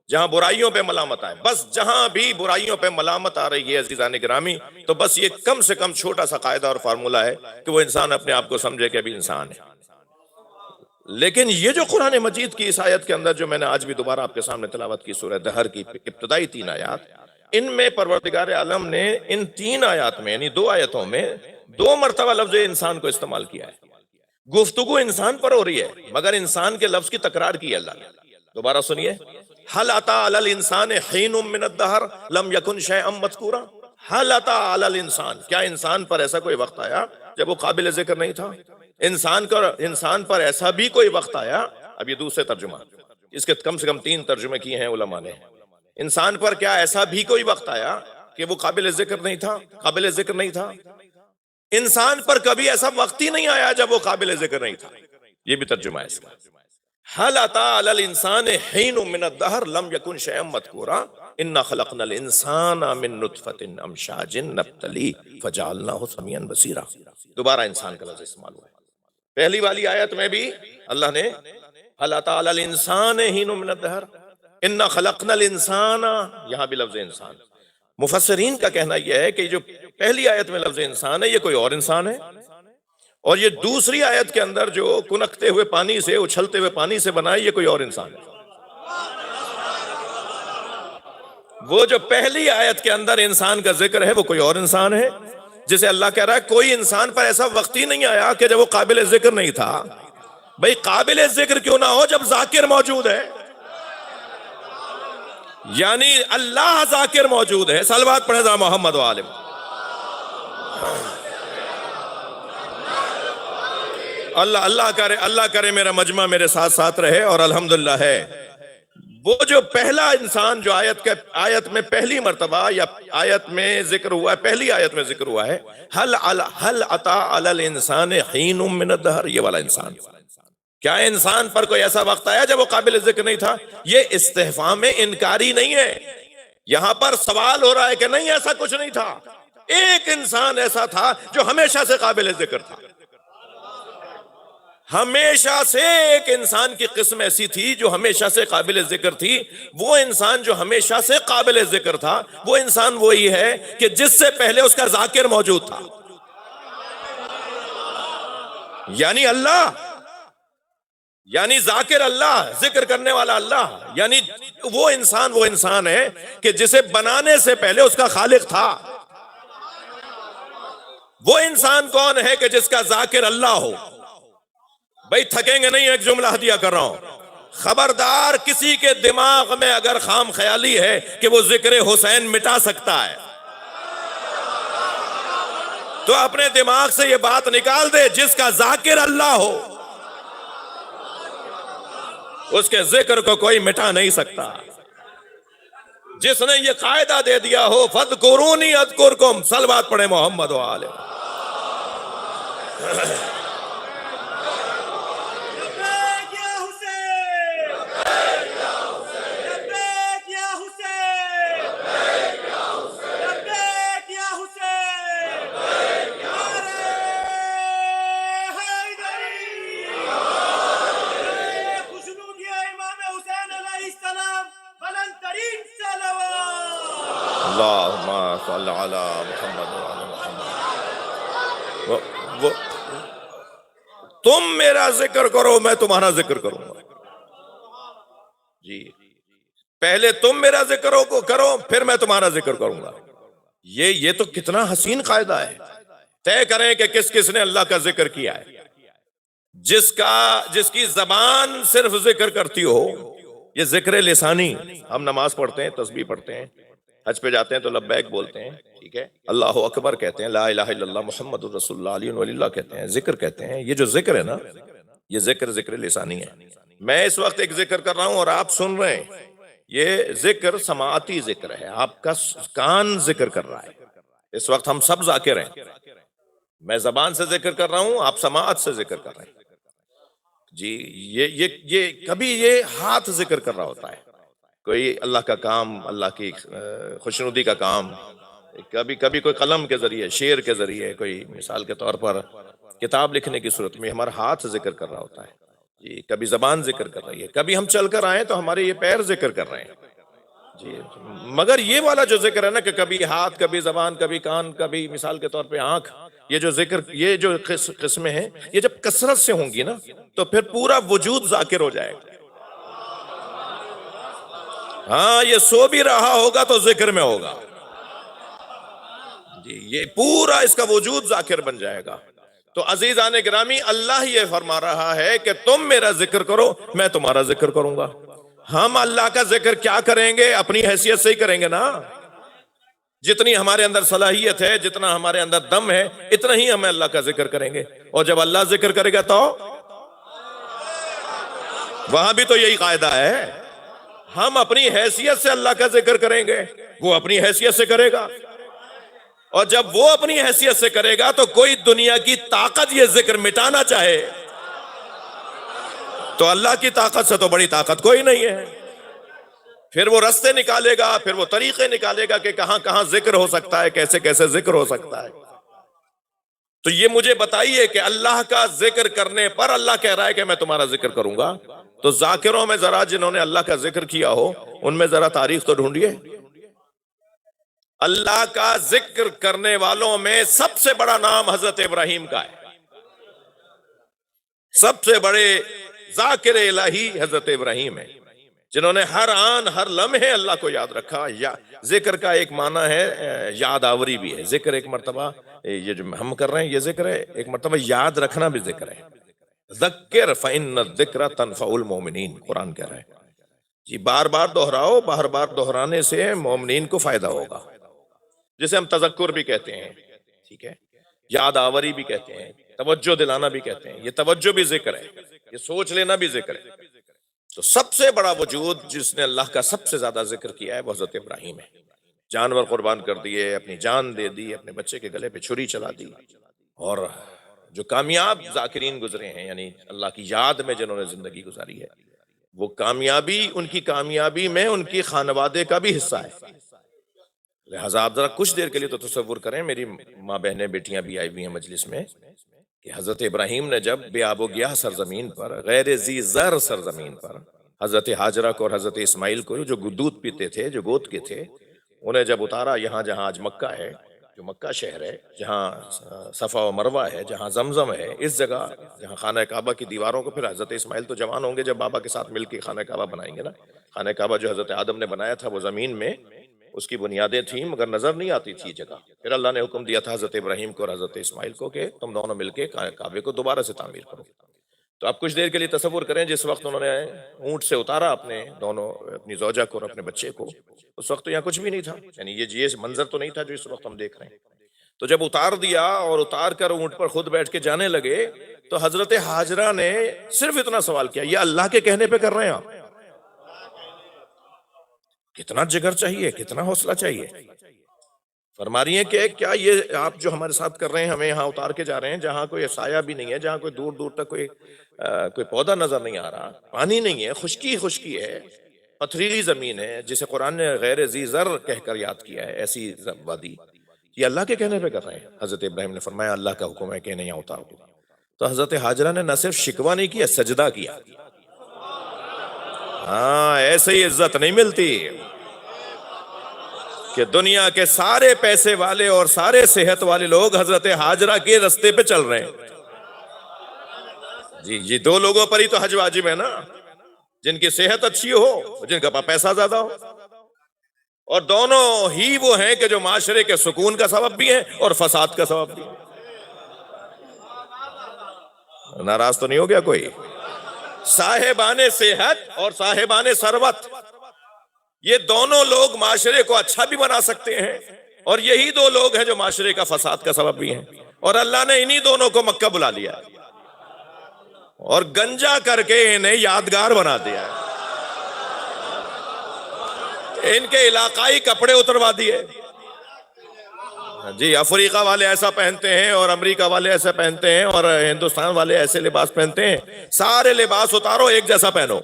جہاں برائیوں پہ ملامت آئے، بس جہاں بھی برائیوں پہ ملامت آ رہی ہے عزیزان گرامی، تو بس یہ کم سے کم چھوٹا سا قاعدہ اور فارمولہ ہے کہ وہ انسان اپنے آپ کو سمجھے کہ ابھی انسان ہے. لیکن یہ جو قرآن مجید کی اس آیت کے اندر جو میں نے آج بھی دوبارہ آپ کے سامنے تلاوت کی، سورہ دہر کی ابتدائی 3 آیات، ان میں پروردگار عالم نے ان 3 آیات میں، یعنی 2 آیتوں میں 2 مرتبہ لفظ انسان کو استعمال کیا ہے. گفتگو انسان پر ہو رہی ہے مگر انسان کے لفظ کی تکرار کی ہے اللہ نے. دوبارہ سنیے، هل اتى على الانسان حين من الدهر لم يكن شيئا مذكورا. هل اتى على الانسان، کیا انسان پر ایسا کوئی وقت آیا جب وہ قابل ذکر نہیں تھا؟ انسان پر ایسا بھی کوئی وقت آیا. اب یہ دوسرے ترجمہ، اس کے کم سے کم 3 ترجمے کیے ہیں علماء نے. انسان پر کیا ایسا بھی کوئی وقت آیا کہ وہ قابل ذکر نہیں تھا، قابل ذکر نہیں تھا؟ انسان پر کبھی ایسا وقت ہی نہیں آیا جب وہ قابل ذکر نہیں تھا. یہ بھی ترجمہ ہے اس کا. هل اتى على الانسان حين من الدهر لم يكن شيئا مذكورا انا خلقنا الانسان من نطفة امشاج نبتليه فجعلناه سميعا بصيرا. دوبارہ انسان کا لفظ استعمال ہوا ہے. پہلی والی آیت میں بھی اللہ نے هل أتى على الإنسان حين من الدهر إنا خلقنا الإنسان، یہاں بھی لفظ انسان. مفسرین کا کہنا یہ ہے کہ جو پہلی آیت میں لفظ انسان ہے یہ کوئی اور انسان ہے، اور یہ دوسری آیت کے اندر جو کنکتے ہوئے پانی سے، اچھلتے ہوئے پانی سے بنا ہے یہ کوئی اور انسان ہے. وہ جو پہلی آیت کے اندر انسان کا ذکر ہے وہ کوئی اور انسان ہے، جسے اللہ کہہ رہا ہے کوئی انسان پر ایسا وقت ہی نہیں آیا کہ جب وہ قابل ذکر نہیں تھا. بھئی قابل ذکر کیوں نہ ہو جب ذاکر موجود ہے؟ یعنی اللہ ذاکر موجود ہے. صلوات پڑھیں ذرا محمد و آل محمد. اللہ کرے میرا مجمع میرے ساتھ ساتھ رہے، اور الحمدللہ ہے. وہ جو پہلا انسان جو آیت میں پہلی مرتبہ یا آیت میں ذکر ہوا ہے، پہلی آیت میں ذکر ہوا ہے، حل اتا علی الانسان حین من الدہر، یہ والا انسان. کیا انسان پر کوئی ایسا وقت آیا جب وہ قابل ذکر نہیں تھا؟ یہ استفہام انکاری نہیں ہے، یہاں پر سوال ہو رہا ہے کہ نہیں ایسا کچھ نہیں تھا. ایک انسان ایسا تھا جو ہمیشہ سے قابل ذکر تھا. ہمیشہ سے ایک انسان کی قسم ایسی تھی جو ہمیشہ سے قابل ذکر تھی. وہ انسان جو ہمیشہ سے قابل ذکر تھا وہ انسان وہی ہے کہ جس سے پہلے اس کا ذاکر موجود تھا، یعنی اللہ، یعنی ذاکر اللہ، ذکر کرنے والا اللہ. یعنی وہ انسان ہے کہ جسے بنانے سے پہلے اس کا خالق تھا. وہ انسان کون ہے کہ جس کا ذاکر اللہ ہو؟ بھئی تھکیں گے نہیں، ایک جملہ ہدیہ کر رہا ہوں. خبردار کسی کے دماغ میں اگر خام خیالی ہے کہ وہ ذکر حسین مٹا سکتا ہے تو اپنے دماغ سے یہ بات نکال دے. جس کا ذاکر اللہ ہو اس کے ذکر کو کوئی مٹا نہیں سکتا. جس نے یہ قاعدہ دے دیا ہو فَاذْكُرُونِي أَذْكُرْكُمْ، صلوات پڑھیں محمد و آلہ. اللہم صلی علی محمد و آل محمد. تم میرا ذکر کرو میں تمہارا ذکر کروں گا. جی پہلے تم میرا ذکر کرو پھر میں تمہارا ذکر کروں گا. یہ تو کتنا حسین قاعدہ ہے. طے کریں کہ کس کس نے اللہ کا ذکر کیا ہے. جس کی زبان صرف ذکر کرتی ہو، یہ ذکر لسانی. ہم نماز پڑھتے ہیں، تسبیح پڑھتے ہیں، حج پہ جاتے ہیں تو لبیک بولتے ہیں، ٹھیک ہے، اللہ اکبر کہتے ہیں، لا الہ الا اللہ محمد الرسول اللہ علیہ وسلم کہتے ہیں، ذکر کہتے ہیں. یہ جو ذکر ہے نا، یہ ذکر لسانی ہے. میں اس وقت ایک ذکر کر رہا ہوں اور آپ سن رہے ہیں. یہ ذکر سماعتی ذکر ہے، آپ کا کان ذکر کر رہا ہے. اس وقت ہم سب ذاکر ہیں. میں زبان سے ذکر کر رہا ہوں، آپ سماعت سے ذکر کر رہے ہیں. جی یہ کبھی یہ ہاتھ ذکر کر رہا ہوتا ہے، کوئی اللہ کا کام، اللہ کی خوشنودی کا کام. کبھی کوئی قلم کے ذریعے، شعر کے ذریعے، کوئی مثال کے طور پر کتاب لکھنے کی صورت میں ہمارا ہاتھ ذکر کر رہا ہوتا ہے. جی کبھی زبان ذکر کر رہی ہے، کبھی ہم چل کر آئیں تو ہمارے یہ پیر ذکر کر رہے ہیں. جی مگر یہ والا جو ذکر ہے نا کہ کبھی ہاتھ، کبھی زبان، کبھی کان، کبھی مثال کے طور پہ آنکھ، یہ جو ذکر، یہ جو قسمیں ہیں، یہ جب کثرت سے ہوں گی نا تو پھر پورا وجود ذاکر ہو جائے گا. ہاں یہ سو بھی رہا ہوگا تو ذکر میں ہوگا. جی یہ پورا اس کا وجود ذاکر بن جائے گا. تو عزیزان گرامی، اللہ یہ فرما رہا ہے کہ تم میرا ذکر کرو میں تمہارا ذکر کروں گا. ہم اللہ کا ذکر کیا کریں گے؟ اپنی حیثیت سے ہی کریں گے نا. جتنی ہمارے اندر صلاحیت ہے، جتنا ہمارے اندر دم ہے، اتنا ہی ہم اللہ کا ذکر کریں گے. اور جب اللہ ذکر کرے گا تو وہاں بھی تو یہی قاعدہ ہے، ہم اپنی حیثیت سے اللہ کا ذکر کریں گے، وہ اپنی حیثیت سے کرے گا. اور جب وہ اپنی حیثیت سے کرے گا تو کوئی دنیا کی طاقت یہ ذکر مٹانا چاہے تو اللہ کی طاقت سے تو بڑی طاقت کوئی نہیں ہے. پھر وہ رستے نکالے گا، پھر وہ طریقے نکالے گا کہ کہاں کہاں ذکر ہو سکتا ہے، کیسے کیسے ذکر ہو سکتا ہے. تو یہ مجھے بتائیے کہ اللہ کا ذکر کرنے پر اللہ کہہ رہا ہے کہ میں تمہارا ذکر کروں گا، تو ذاکروں میں ذرا جنہوں نے اللہ کا ذکر کیا ہو ان میں ذرا تاریخ تو ڈھونڈیے۔ اللہ کا ذکر کرنے والوں میں سب سے بڑا نام حضرت ابراہیم کا ہے، سب سے بڑے ذاکر الہی حضرت ابراہیم ہے، جنہوں نے ہر آن ہر لمحے اللہ کو یاد رکھا۔ ذکر کا ایک معنی ہے یاد آوری بھی ہے، ذکر ایک مرتبہ یہ جو ہم کر رہے ہیں یہ ذکر ہے، ایک مرتبہ یاد رکھنا بھی ذکر ہے۔ ذکر فإن الذکر تنفع المؤمنین، قرآن کہہ رہا ہے جی بار بار دہراؤ، بار بار دہرانے سے مومنین کو فائدہ ہوگا، جسے ہم تذکر بھی کہتے ہیں، ٹھیک ہے، یاد آوری بھی کہتے ہیں، توجہ دلانا بھی کہتے ہیں۔ یہ توجہ بھی ذکر ہے، یہ سوچ لینا بھی ذکر ہے۔ تو سب سے بڑا وجود جس نے اللہ کا سب سے زیادہ ذکر کیا ہے وہ حضرت ابراہیم ہے۔ جانور قربان کر دیے، اپنی جان دے دی، اپنے بچے کے گلے پہ چھری چلا دی، اور جو کامیاب ذاکرین گزرے ہیں، یعنی اللہ کی یاد میں جنہوں نے زندگی گزاری ہے، وہ کامیابی، ان کی کامیابی میں ان کی خانوادے کا بھی حصہ ہے۔ لہٰذا آپ ذرا کچھ دیر کے لیے تو تصور کریں، میری ماں بہنیں بیٹیاں بھی آئی ہوئی ہیں مجلس میں، کہ حضرت ابراہیم نے جب بے آب و گیاہ سرزمین پر، غیر ذی زر سرزمین پر، حضرت ہاجرہ کو اور حضرت اسماعیل کو جو دودھ پیتے تھے، جو گود کے تھے، انہیں جب اتارا یہاں جہاں آج مکہ ہے، جو مکہ شہر ہے، جہاں صفا و مروہ ہے، جہاں زمزم ہے، اس جگہ جہاں خانہ کعبہ کی دیواروں کو، پھر حضرت اسماعیل تو جوان ہوں گے جب بابا کے ساتھ مل کے خانہ کعبہ بنائیں گے نا۔ خانہ کعبہ جو حضرت آدم نے بنایا تھا وہ زمین میں اس کی بنیادیں تھیں، مگر نظر نہیں آتی تھی جگہ۔ پھر اللہ نے حکم دیا تھا حضرت ابراہیم کو اور حضرت اسماعیل کو کہ تم دونوں مل کے کعبے کو دوبارہ سے تعمیر کرو۔ تو آپ کچھ دیر کے لیے تصور کریں، جس وقت انہوں نے اونٹ سے اتارا اپنے دونوں، اپنی زوجہ کو اور اپنے بچے کو، اس وقت تو یہاں کچھ بھی نہیں تھا، یعنی یہ منظر تو نہیں تھا جو اس وقت ہم دیکھ رہے ہیں۔ تو جب اتار دیا اور اتار کر اونٹ پر خود بیٹھ کے جانے لگے، تو حضرت ہاجرہ نے صرف اتنا سوال کیا، یہ اللہ کے کہنے پہ کر رہے ہیں آپ؟ کتنا جگر چاہیے، کتنا حوصلہ چاہیے۔ فرما رہی ہیں کہ کیا یہ آپ جو ہمارے ساتھ کر رہے ہیں، ہمیں یہاں اتار کے جا رہے ہیں جہاں کوئی سایہ بھی نہیں ہے، جہاں کوئی دور دور تک کوئی پودا نظر نہیں آ رہا، پانی نہیں ہے، خشکی خشکی ہے، پتھریلی زمین ہے، جسے قرآن نے غیر ذی زر کہہ کر یاد کیا ہے، ایسی وادی، یہ اللہ کے کہنے پہ کر رہے ہیں؟ حضرت ابراہیم نے فرمایا اللہ کا حکم ہے کہ نہیں اتار دو۔ تو حضرت ہاجرہ نے نہ صرف شکوہ نہیں کیا، سجدہ کیا۔ ہاں، ایسے ہی عزت نہیں ملتی کہ دنیا کے سارے پیسے والے اور سارے صحت والے لوگ حضرت ہاجرہ کے رستے پہ چل رہے ہیں۔ جی یہ دو لوگوں پر ہی تو حج واجب ہے نا، جن کی صحت اچھی ہو، جن کا پیسہ زیادہ ہو، اور دونوں ہی وہ ہیں کہ جو معاشرے کے سکون کا سبب بھی ہیں اور فساد کا سبب بھی ہیں۔ ناراض تو نہیں ہو گیا کوئی؟ صاحبان صحت اور صاحبان ثروت، یہ دونوں لوگ معاشرے کو اچھا بھی بنا سکتے ہیں، اور یہی دو لوگ ہیں جو معاشرے کا فساد کا سبب بھی ہیں، اور اللہ نے انہی دونوں کو مکہ بلا لیا ہے اور گنجا کر کے انہیں یادگار بنا دیا ہے، ان کے علاقائی کپڑے اتروا دیے۔ جی افریقہ والے ایسا پہنتے ہیں اور امریکہ والے ایسا پہنتے ہیں اور ہندوستان والے ایسے لباس پہنتے ہیں، سارے لباس اتارو، ایک جیسا پہنو،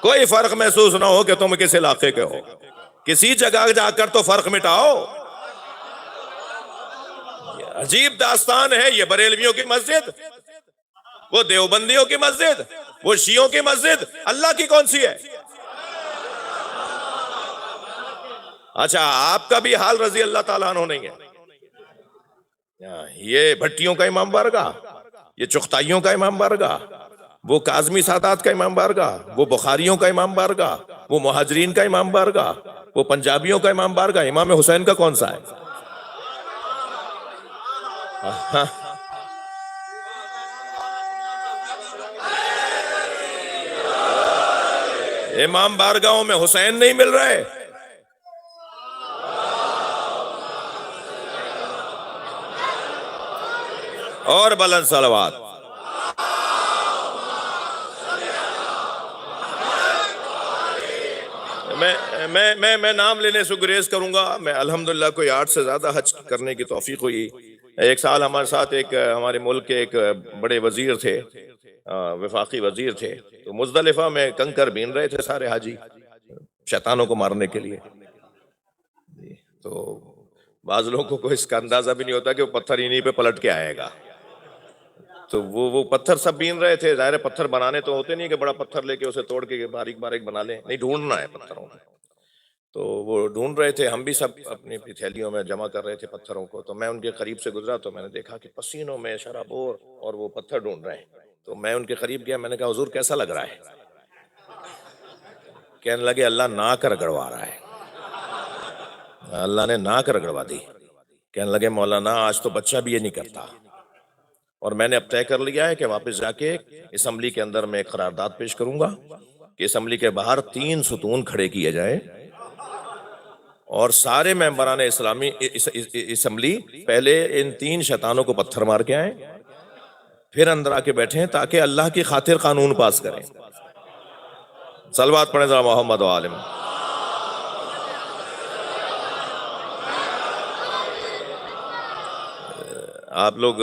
کوئی فرق محسوس نہ ہو کہ تم کس علاقے کے ہو، کسی جگہ جا کر تو فرق مٹاؤ۔ عجیب داستان ہے، یہ بریلویوں کی مسجد، وہ دیوبندیوں کی مسجد، وہ شیعوں کی مسجد، اللہ کی کون سی ہے؟ اچھا آپ کا بھی حال رضی اللہ تعالیٰ عنہ نہیں ہے؟ یہ بھٹیوں کا امام بارگاہ، یہ چغتائیوں کا امام بارگاہ، وہ کاظمی سادات کا امام بارگاہ، وہ بخاریوں کا امام بارگاہ، وہ مہاجرین کا امام بارگاہ، وہ پنجابیوں کا امام بارگاہ، امام حسین کا کون سا ہے؟ امام بارگاہوں میں حسین نہیں مل رہے؟ اور بلند صلوات۔ میں نام لینے سے گریز کروں گا، میں الحمدللہ کوئی 8 سے زیادہ حج کرنے کی توفیق ہوئی۔ ایک سال ہمارے ساتھ ہمارے ملک کے ایک بڑے وزیر تھے، وفاقی وزیر تھے، تو مزدلفہ میں کنکر بین رہے تھے سارے حاجی شیطانوں کو مارنے کے لیے۔ تو بعض لوگوں کو اس کا اندازہ بھی نہیں ہوتا کہ وہ پتھر انہی پہ پلٹ کے آئے گا. تو وہ پتھر سب بین رہے تھے. ظاہر ہے پتھر بنانے تو ہوتے نہیں کہ بڑا پتھر لے کے اسے توڑ کے باریک باریک بنا لیں, نہیں, ڈھونڈنا ہے پتھروں کو. تو وہ ڈھونڈ رہے تھے, ہم بھی سب اپنی تھیلیوں میں جمع کر رہے تھے پتھروں کو. تو میں ان کے قریب سے گزرا تو میں نے دیکھا کہ پسینوں میں شرابور اور وہ پتھر ڈھونڈ رہے ہیں. تو میں ان کے قریب گیا, میں نے کہا حضور کیسا لگ رہا ہے؟ کہنے لگے اللہ ناک رگڑوا رہا ہے, اللہ نے ناک رگڑوا دی. کہنے لگے مولانا آج تو بچہ بھی یہ نہیں کرتا, اور میں نے اب طے کر لیا ہے کہ واپس جا کے اسمبلی کے اندر میں ایک قرارداد پیش کروں گا کہ اسمبلی کے باہر 3 ستون کھڑے کیے جائیں اور سارے ممبران اسلامی اسمبلی پہلے ان 3 شیطانوں کو پتھر مار کے آئیں, پھر اندر آ کے بیٹھیں تاکہ اللہ کی خاطر قانون پاس کریں. صلوات پڑھیں ذرا محمد و آل محمد. آپ لوگ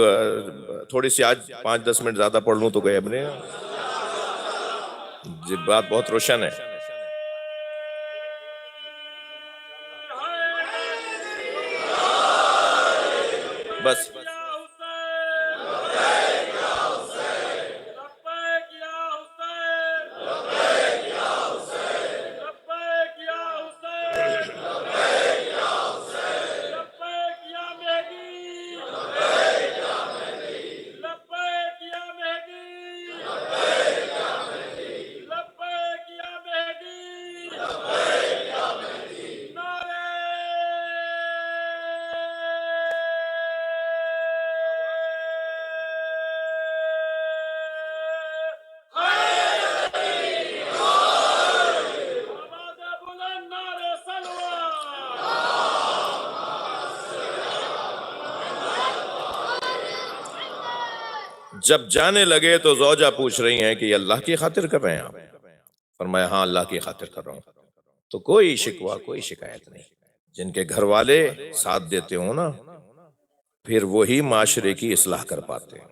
تھوڑی سی آج 5-10 منٹ زیادہ پڑھ لوں تو گئے اپنے, جی بات بہت روشن ہے. بس جب جانے لگے تو زوجہ پوچھ رہی ہیں کہ یہ اللہ کی خاطر کر رہے ہیں آپ؟ فرمایا ہاں اللہ کی خاطر کر رہا ہوں. تو کوئی شکوہ کوئی شکایت نہیں. جن کے گھر والے ساتھ دیتے ہوں نا, پھر وہی معاشرے کی اصلاح کر پاتے ہیں.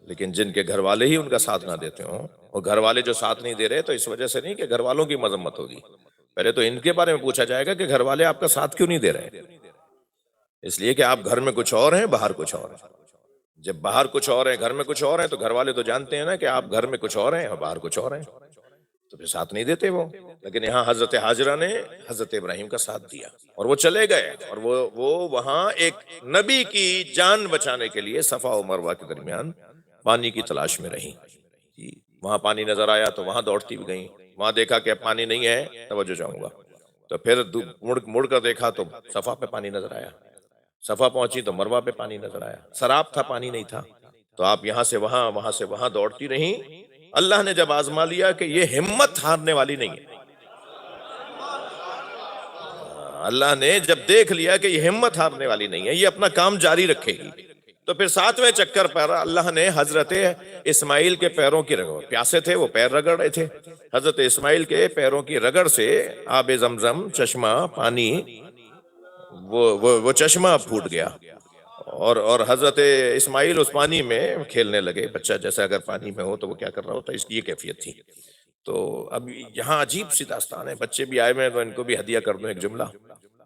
لیکن جن کے گھر والے ہی ان کا ساتھ نہ دیتے ہوں, اور گھر والے جو ساتھ نہیں دے رہے تو اس وجہ سے نہیں کہ گھر والوں کی مذمت ہوگی, پہلے تو ان کے بارے میں پوچھا جائے گا کہ گھر والے آپ کا ساتھ کیوں نہیں دے رہے. اس لیے کہ آپ گھر میں کچھ اور ہیں, باہر کچھ اور ہیں. جب باہر کچھ اور ہیں گھر میں کچھ اور ہیں تو گھر والے تو جانتے ہیں نا کہ آپ گھر میں کچھ اور ہیں اور باہر کچھ اور ہیں, تو پھر ساتھ نہیں دیتے وہ. لیکن یہاں حضرت ہاجرہ نے حضرت ابراہیم کا ساتھ دیا اور وہ چلے گئے, اور وہ وہاں ایک نبی کی جان بچانے کے لیے صفا و مروہ کے درمیان پانی کی تلاش میں رہی. وہاں پانی نظر آیا تو وہاں دوڑتی بھی گئیں, وہاں دیکھا کہ پانی نہیں ہے توجہ چاہوں گا, تو پھر مڑ کر دیکھا تو صفا پہ پانی نظر آیا, صفا پہنچی تو مروہ پہ پانی نظر آیا. سراب تھا, پانی نہیں تھا. تو آپ یہاں سے وہاں, وہاں سے وہاں دوڑتی رہیں. اللہ نے جب آزما لیا کہ یہ ہمت ہارنے والی نہیں ہے, اللہ نے جب دیکھ لیا کہ یہ ہمت ہارنے والی نہیں ہے, یہ اپنا کام جاری رکھے گی, تو پھر 7ویں چکر پر اللہ نے حضرت اسماعیل کے پیروں کی رگڑ, پیاسے تھے وہ پیر رگڑ رہے تھے, حضرت اسماعیل کے پیروں کی رگڑ سے آب زمزم چشمہ پانی وہ چشمہ پھوٹ گیا, اور حضرت اسماعیل اس پانی میں کھیلنے لگے. بچہ جیسے اگر پانی میں ہو تو وہ کیا کر رہا ہوتا, اس کی یہ کیفیت تھی. تو اب یہاں عجیب سی داستان ہے, بچے بھی آئے ہوئے تو ان کو بھی ہدیہ کر دوں ایک جملہ.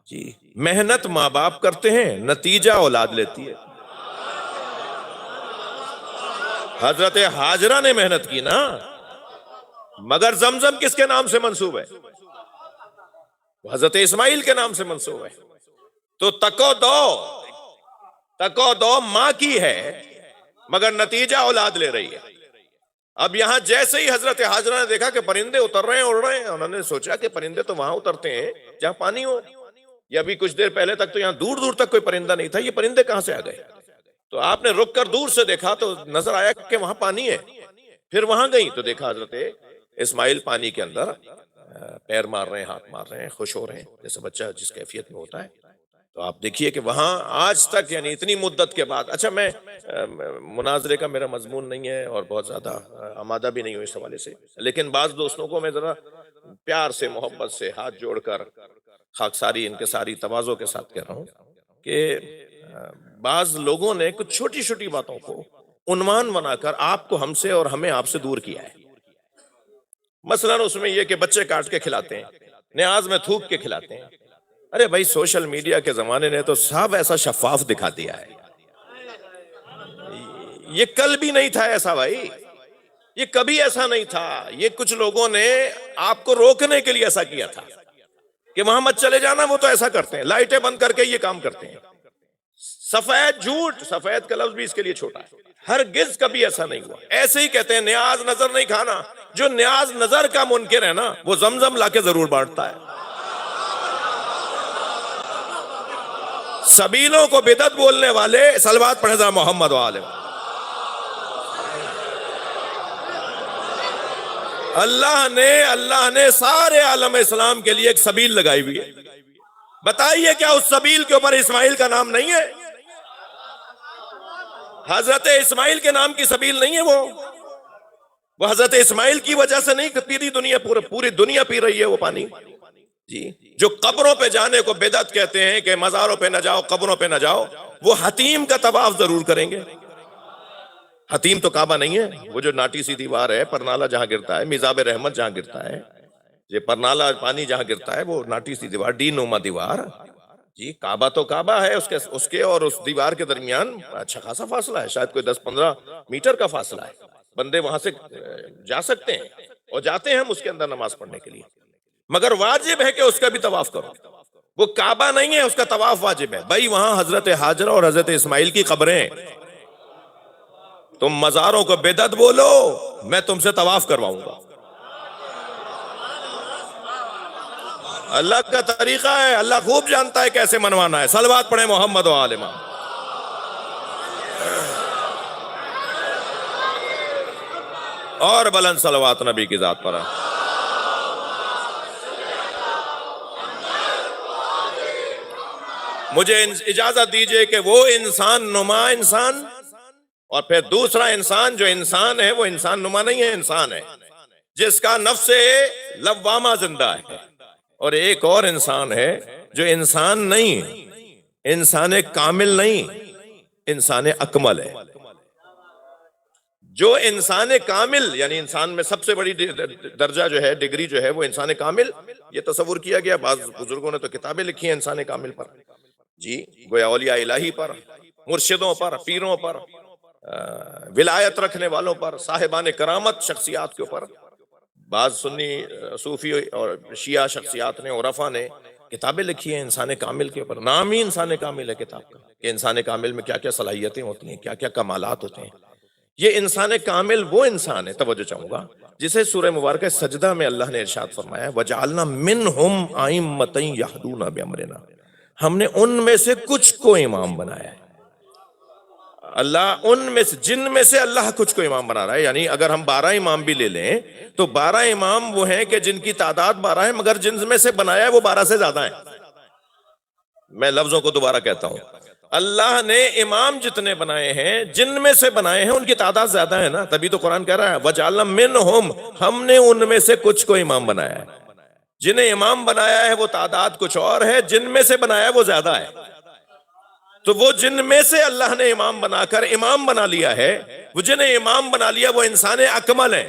جی, محنت ماں باپ کرتے ہیں, نتیجہ اولاد لیتی ہے. حضرت ہاجرہ نے محنت کی نا, مگر زمزم کس کے نام سے منسوب ہے؟ حضرت اسماعیل کے نام سے منسوب ہے. تو تکو دو ماں کی ہے, مگر نتیجہ اولاد لے رہی ہے. اب یہاں جیسے ہی حضرت ہاجرہ نے دیکھا کہ پرندے اتر رہے ہیں, اڑ رہے ہیں, انہوں نے سوچا کہ پرندے تو وہاں اترتے ہیں جہاں پانی ہو, یا ابھی کچھ دیر پہلے تک تو یہاں دور دور تک کوئی پرندہ نہیں تھا, یہ پرندے کہاں سے آ گئے؟ تو آپ نے رک کر دور سے دیکھا تو نظر آیا کہ وہاں پانی ہے. پھر وہاں گئی تو دیکھا حضرت اسماعیل پانی کے اندر پیر مار رہے ہیں, ہاتھ مار رہے ہیں, خوش ہو رہے ہیں جیسے بچہ جس کیفیت میں ہوتا ہے. تو آپ دیکھیے کہ وہاں آج تک, یعنی اتنی مدت کے بعد, اچھا میں مناظرے کا میرا مضمون نہیں ہے اور بہت زیادہ آمادہ بھی نہیں ہوں اس حوالے سے, لیکن بعض دوستوں کو میں ذرا پیار سے محبت سے ہاتھ جوڑ کر خاکساری ان کے ساری تواضع کے ساتھ کہہ رہا ہوں کہ بعض لوگوں نے کچھ چھوٹی چھوٹی باتوں کو عنوان بنا کر آپ کو ہم سے اور ہمیں آپ سے دور کیا ہے. مثلا اس میں یہ کہ بچے کاٹ کے کھلاتے ہیں, نیاز میں تھوک کے کھلاتے ہیں, ارے بھائی سوشل میڈیا کے زمانے نے تو سب ایسا شفاف دکھا دیا ہے. یہ کل بھی نہیں تھا ایسا بھائی, یہ کبھی ایسا نہیں تھا. یہ کچھ لوگوں نے آپ کو روکنے کے لیے ایسا کیا تھا کہ وہاں مت چلے جانا, وہ تو ایسا کرتے ہیں, لائٹیں بند کر کے یہ کام کرتے ہیں. سفید جھوٹ, سفید کا لفظ بھی اس کے لیے چھوٹا ہے, ہرگز کبھی ایسا نہیں ہوا. ایسے ہی کہتے ہیں نیاز نظر نہیں کھانا. جو نیاز نظر کا منکر ہے نا وہ زمزم لا کے ضرور بانٹتا ہے. سبیلوں کو بدعت بولنے والے صلوات پڑھے ذرا محمد وآلہ. اللہ نے سارے عالم اسلام کے لیے ایک سبیل لگائی ہوئی ہے. بتائیے کیا اس سبیل کے اوپر اسماعیل کا نام نہیں ہے؟ حضرت اسماعیل کے نام کی سبیل نہیں ہے وہ حضرت اسماعیل کی وجہ سے نہیں پی دنیا, پوری دنیا پی رہی ہے وہ پانی. جی جو قبروں پہ جانے کو بدعت کہتے ہیں کہ مزاروں پہ نہ جاؤ, قبروں پہ نہ جاؤ, وہ حتیم کا طواف ضرور کریں گے. حتیم تو کعبہ نہیں ہے, وہ جو ناٹی سی دیوار ہے, پرنالہ جہاں گرتا ہے, میزاب رحمت جہاں گرتا ہے, یہ پرنالہ پانی جہاں گرتا ہے وہ ناٹی سی دیوار, ڈی نما دیوار. جی کعبہ تو کعبہ ہے, اس کے اور اس دیوار کے درمیان اچھا خاصا فاصلہ ہے, شاید کوئی 10-15 میٹر کا فاصلہ ہے. بندے وہاں سے جا سکتے ہیں اور جاتے ہیں ہم اس کے اندر نماز پڑھنے کے لیے, مگر واجب ہے کہ اس کا بھی طواف کرو. وہ کعبہ نہیں ہے, اس کا طواف واجب ہے. بھائی وہاں حضرت ہاجرہ اور حضرت اسماعیل کی قبریں ہیں. تم مزاروں کو بدعت بولو, میں تم سے طواف کرواؤں گا. اللہ کا طریقہ ہے, اللہ خوب جانتا ہے کیسے منوانا ہے. صلوات پڑھیں محمد و آل محمد. اور بلند صلوات نبی کی ذات پر. مجھے اجازت دیجئے کہ وہ انسان نما انسان اور پھر دوسرا انسان جو انسان ہے وہ انسان نما نہیں ہے, انسان ہے جس کا نفس لوامہ زندہ ہے, اور ایک اور انسان ہے جو انسان نہیں, انسان کامل نہیں, انسان اکمل ہے. جو انسان کامل یعنی انسان میں سب سے بڑی درجہ جو ہے, ڈگری جو ہے وہ انسان کامل, یہ تصور کیا گیا. بعض بزرگوں نے تو کتابیں لکھی ہیں انسان کامل پر, جی گویا اولیاء الہی پر, مرشدوں پر, پیروں پر, ولایت رکھنے والوں پر, صاحبان کرامت شخصیات کے اوپر. بعض سنی صوفی اور شیعہ شخصیات نے, عرفا نے کتابیں لکھی ہیں انسان کامل کے اوپر. نام ہی انسان کامل ہے کتاب کا, کہ انسان کامل میں کیا کیا صلاحیتیں ہوتی ہیں, کیا کیا کمالات ہوتے ہیں. یہ انسان کامل وہ انسان ہے, توجہ چاہوں گا, جسے سورہ مبارکہ سجدہ میں اللہ نے ارشاد فرمایا وَجَعَلْنَا مِنْهُمْ أَئِمَّةً يَهْدُونَ بِأَمْرِنَا, ہم نے ان میں سے کچھ کو امام بنایا ہے. اللہ ان میں سے, جن میں سے اللہ کچھ کو امام بنا رہا ہے. یعنی اگر ہم 12 امام بھی لے لیں تو 12 امام وہ ہیں کہ جن کی تعداد 12 ہے, مگر جن میں سے بنایا ہے وہ 12 سے زیادہ ہیں. میں لفظوں کو دوبارہ کہتا ہوں, اللہ نے امام جتنے بنائے ہیں, جن میں سے بنائے ہیں ان کی تعداد زیادہ ہے نا, تبھی تو قرآن کہہ رہا ہے وَجَعَلْنَا مِنْهُمْ, ہم نے ان میں سے کچھ کو امام بنایا ہے. جنہیں امام بنایا ہے وہ تعداد کچھ اور ہے, جن میں سے بنایا ہے وہ زیادہ ہے. تو وہ جن میں سے اللہ نے امام بنا کر امام بنا لیا ہے, وہ جنہیں امام بنا لیا وہ انسان اکمل ہے,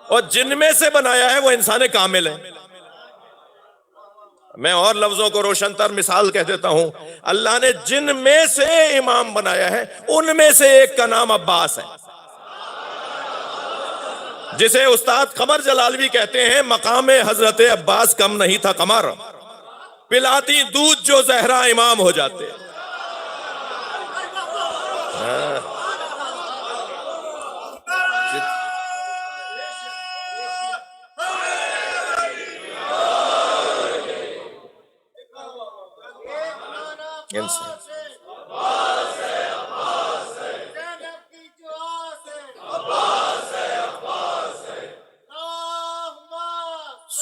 اور جن میں سے بنایا ہے وہ انسان کامل ہے. میں اور لفظوں کو روشن تر مثال کہہ دیتا ہوں, اللہ نے جن میں سے امام بنایا ہے ان میں سے ایک کا نام عباس ہے, جسے استاد قمر جلالوی کہتے ہیں مقام حضرت عباس کم نہیں تھا قمر, پلاتی دودھ جو زہرا امام ہو جاتے.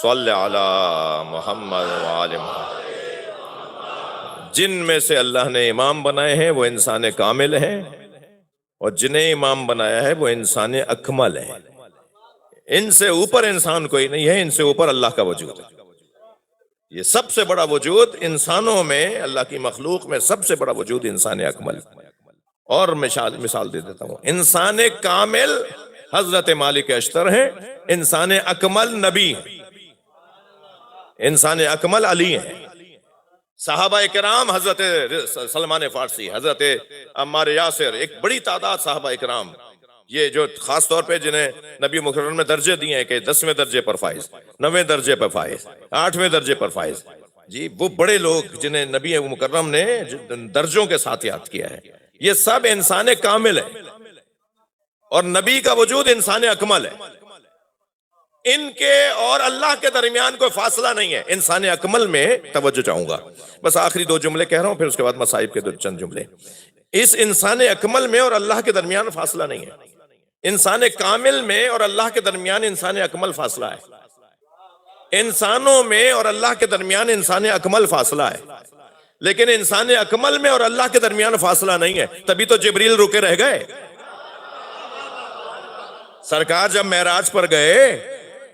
صلی علی محمد وآل محمد. جن میں سے اللہ نے امام بنائے ہیں وہ انسان کامل ہیں, اور جنہیں امام بنایا ہے وہ انسان اکمل ہے. ان سے اوپر انسان کوئی نہیں ہے, ان سے اوپر اللہ کا وجود ہے. یہ سب سے بڑا وجود انسانوں میں, اللہ کی مخلوق میں سب سے بڑا وجود انسان اکمل. اور مثال دے دیتا ہوں, انسان کامل حضرت مالک اشتر ہیں, انسان اکمل نبی ہیں, انسان اکمل علی ہیں. صحابہ کرام، حضرت سلمان فارسی، حضرت عمار یاسر، ایک بڑی تعداد صحابہ کرام، یہ جو خاص طور پہ جنہیں نبی مکرم نے درجے دیے ہیں کہ 10ویں درجے پر فائز، 9ویں درجے پر فائز، 8ویں درجے پر فائز، جی وہ بڑے لوگ جنہیں نبی مکرم نے درجوں کے ساتھ یاد کیا ہے، یہ سب انسان کامل ہے، اور نبی کا وجود انسان اکمل ہے، ان کے اور اللہ کے درمیان کوئی فاصلہ نہیں ہے۔ انسان اکمل میں توجہ چاہوں گا، بس آخری 2 جملے کہہ رہا ہوں، پھر اس کے بعد مصائب کے چند جملے۔ اس انسان اکمل میں اور اللہ کے درمیان فاصلہ نہیں ہے، انسان کامل میں اور اللہ کے درمیان انسان اکمل فاصلہ ہے، انسانوں میں اور اللہ کے درمیان انسان اکمل فاصلہ ہے، لیکن انسان اکمل میں اور اللہ کے درمیان فاصلہ نہیں ہے، تبھی تو جبریل رکے رہ گئے۔ سرکار جب معراج پر گئے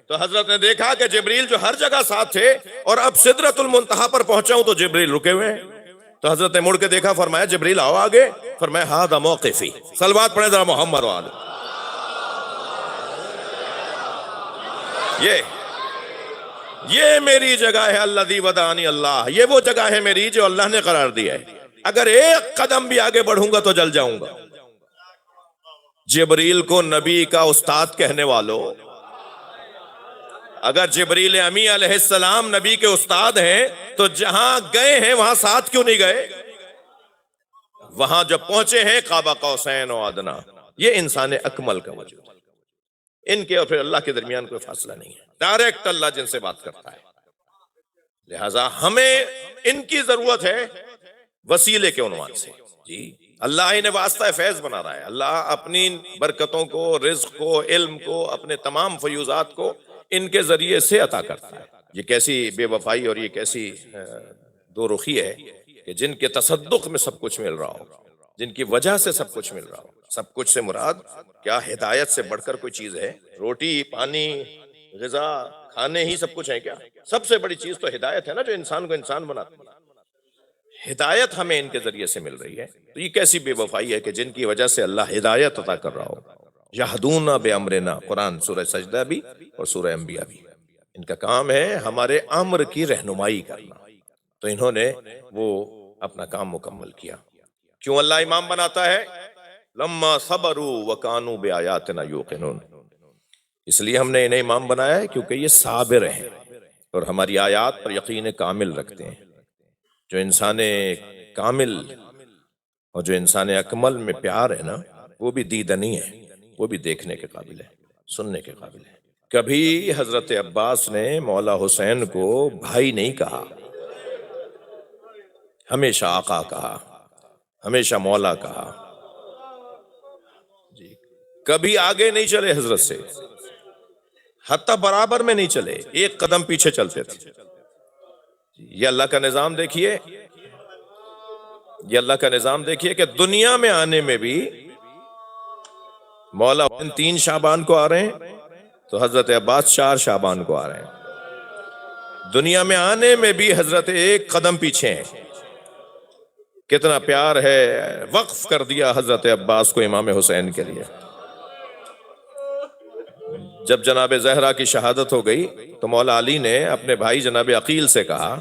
تو حضرت نے دیکھا کہ جبریل جو ہر جگہ ساتھ تھے، اور اب سدرۃ المنتہا پر پہنچا ہوں تو جبریل رکے ہوئے ہیں، تو حضرت نے مڑ کے دیکھا، فرمایا جبریل آؤ آگے، فرمایا ہذا موقفی، صلوات پڑھیں ذرا محمد وآلہ۔ یہ میری جگہ ہے، الذی ودانی اللہ، یہ وہ جگہ ہے میری جو اللہ نے قرار دی ہے، اگر ایک قدم بھی آگے بڑھوں گا تو جل جاؤں گا۔ جبریل کو نبی کا استاد کہنے والوں، اگر جبریل امی علیہ السلام نبی کے استاد ہیں تو جہاں گئے ہیں وہاں ساتھ کیوں نہیں گئے؟ وہاں جب پہنچے ہیں قاب قوسین و ادنا، یہ انسان اکمل کا وجود، ان کے اور پھر اللہ کے درمیان کوئی فاصلہ نہیں ہے، ڈائریکٹ اللہ جن سے بات کرتا ہے، لہذا ہمیں ان کی ضرورت ہے وسیلے کے عنوان سے۔ جی اللہ انہیں واسطہ فیض بنا رہا ہے، اللہ اپنی برکتوں کو، رزق کو، علم کو، اپنے تمام فیوزات کو ان کے ذریعے سے عطا کرتا ہے۔ یہ کیسی بے وفائی اور یہ کیسی دو رخی ہے کہ جن کے تصدق میں سب کچھ مل رہا ہو، جن کی وجہ سے سب کچھ مل رہا ہو۔ سب کچھ سے مراد کیا ہدایت سے بڑھ کر کوئی چیز ہے؟ روٹی، پانی، غذا، کھانے ہی سب کچھ ہے کیا؟ سب سے بڑی چیز تو ہدایت ہے نا، جو انسان کو انسان بناتی ہے۔ ہدایت ہمیں ان کے ذریعے سے مل رہی ہے، تو یہ کیسی بے وفائی ہے کہ جن کی وجہ سے اللہ ہدایت عطا کر رہا ہو۔ یہدون بامرنا، قرآن سورہ سجدہ بھی اور سورہ انبیاء بھی، ان کا کام ہے ہمارے امر کی رہنمائی کرنا، تو انہوں نے وہ اپنا کام مکمل کیا۔ کیوں اللہ امام بناتا ہے؟ لما صبروا وکانوا بآیاتنا یوقنون، اس لیے ہم نے انہیں امام بنایا ہے کیونکہ یہ صابر ہیں اور ہماری آیات پر یقین کامل رکھتے ہیں۔ جو انسان کامل اور جو انسان اکمل میں پیار ہے نا، وہ بھی دیدنی ہے، وہ بھی دیکھنے کے قابل ہے، سننے کے قابل ہے۔ کبھی حضرت عباس نے مولا حسین کو بھائی نہیں کہا، ہمیشہ آقا کہا، ہمیشہ مولا کہا۔ جی کبھی آگے نہیں چلے حضرت سے، حتیٰ برابر میں نہیں چلے، ایک قدم پیچھے چلتے تھے۔ یہ اللہ کا نظام دیکھیے، یہ اللہ کا نظام دیکھیے کہ دنیا میں آنے میں بھی مولا حسین 3 شعبان کو آ رہے ہیں تو حضرت عباس 4 شعبان کو آ رہے ہیں۔ دنیا میں آنے میں بھی حضرت ایک قدم پیچھے ہیں۔ کتنا پیار ہے، وقف کر دیا حضرت عباس کو امام حسین کے لیے۔ جب جناب زہرا کی شہادت ہو گئی تو مولا علی نے اپنے بھائی جناب عقیل سے کہا،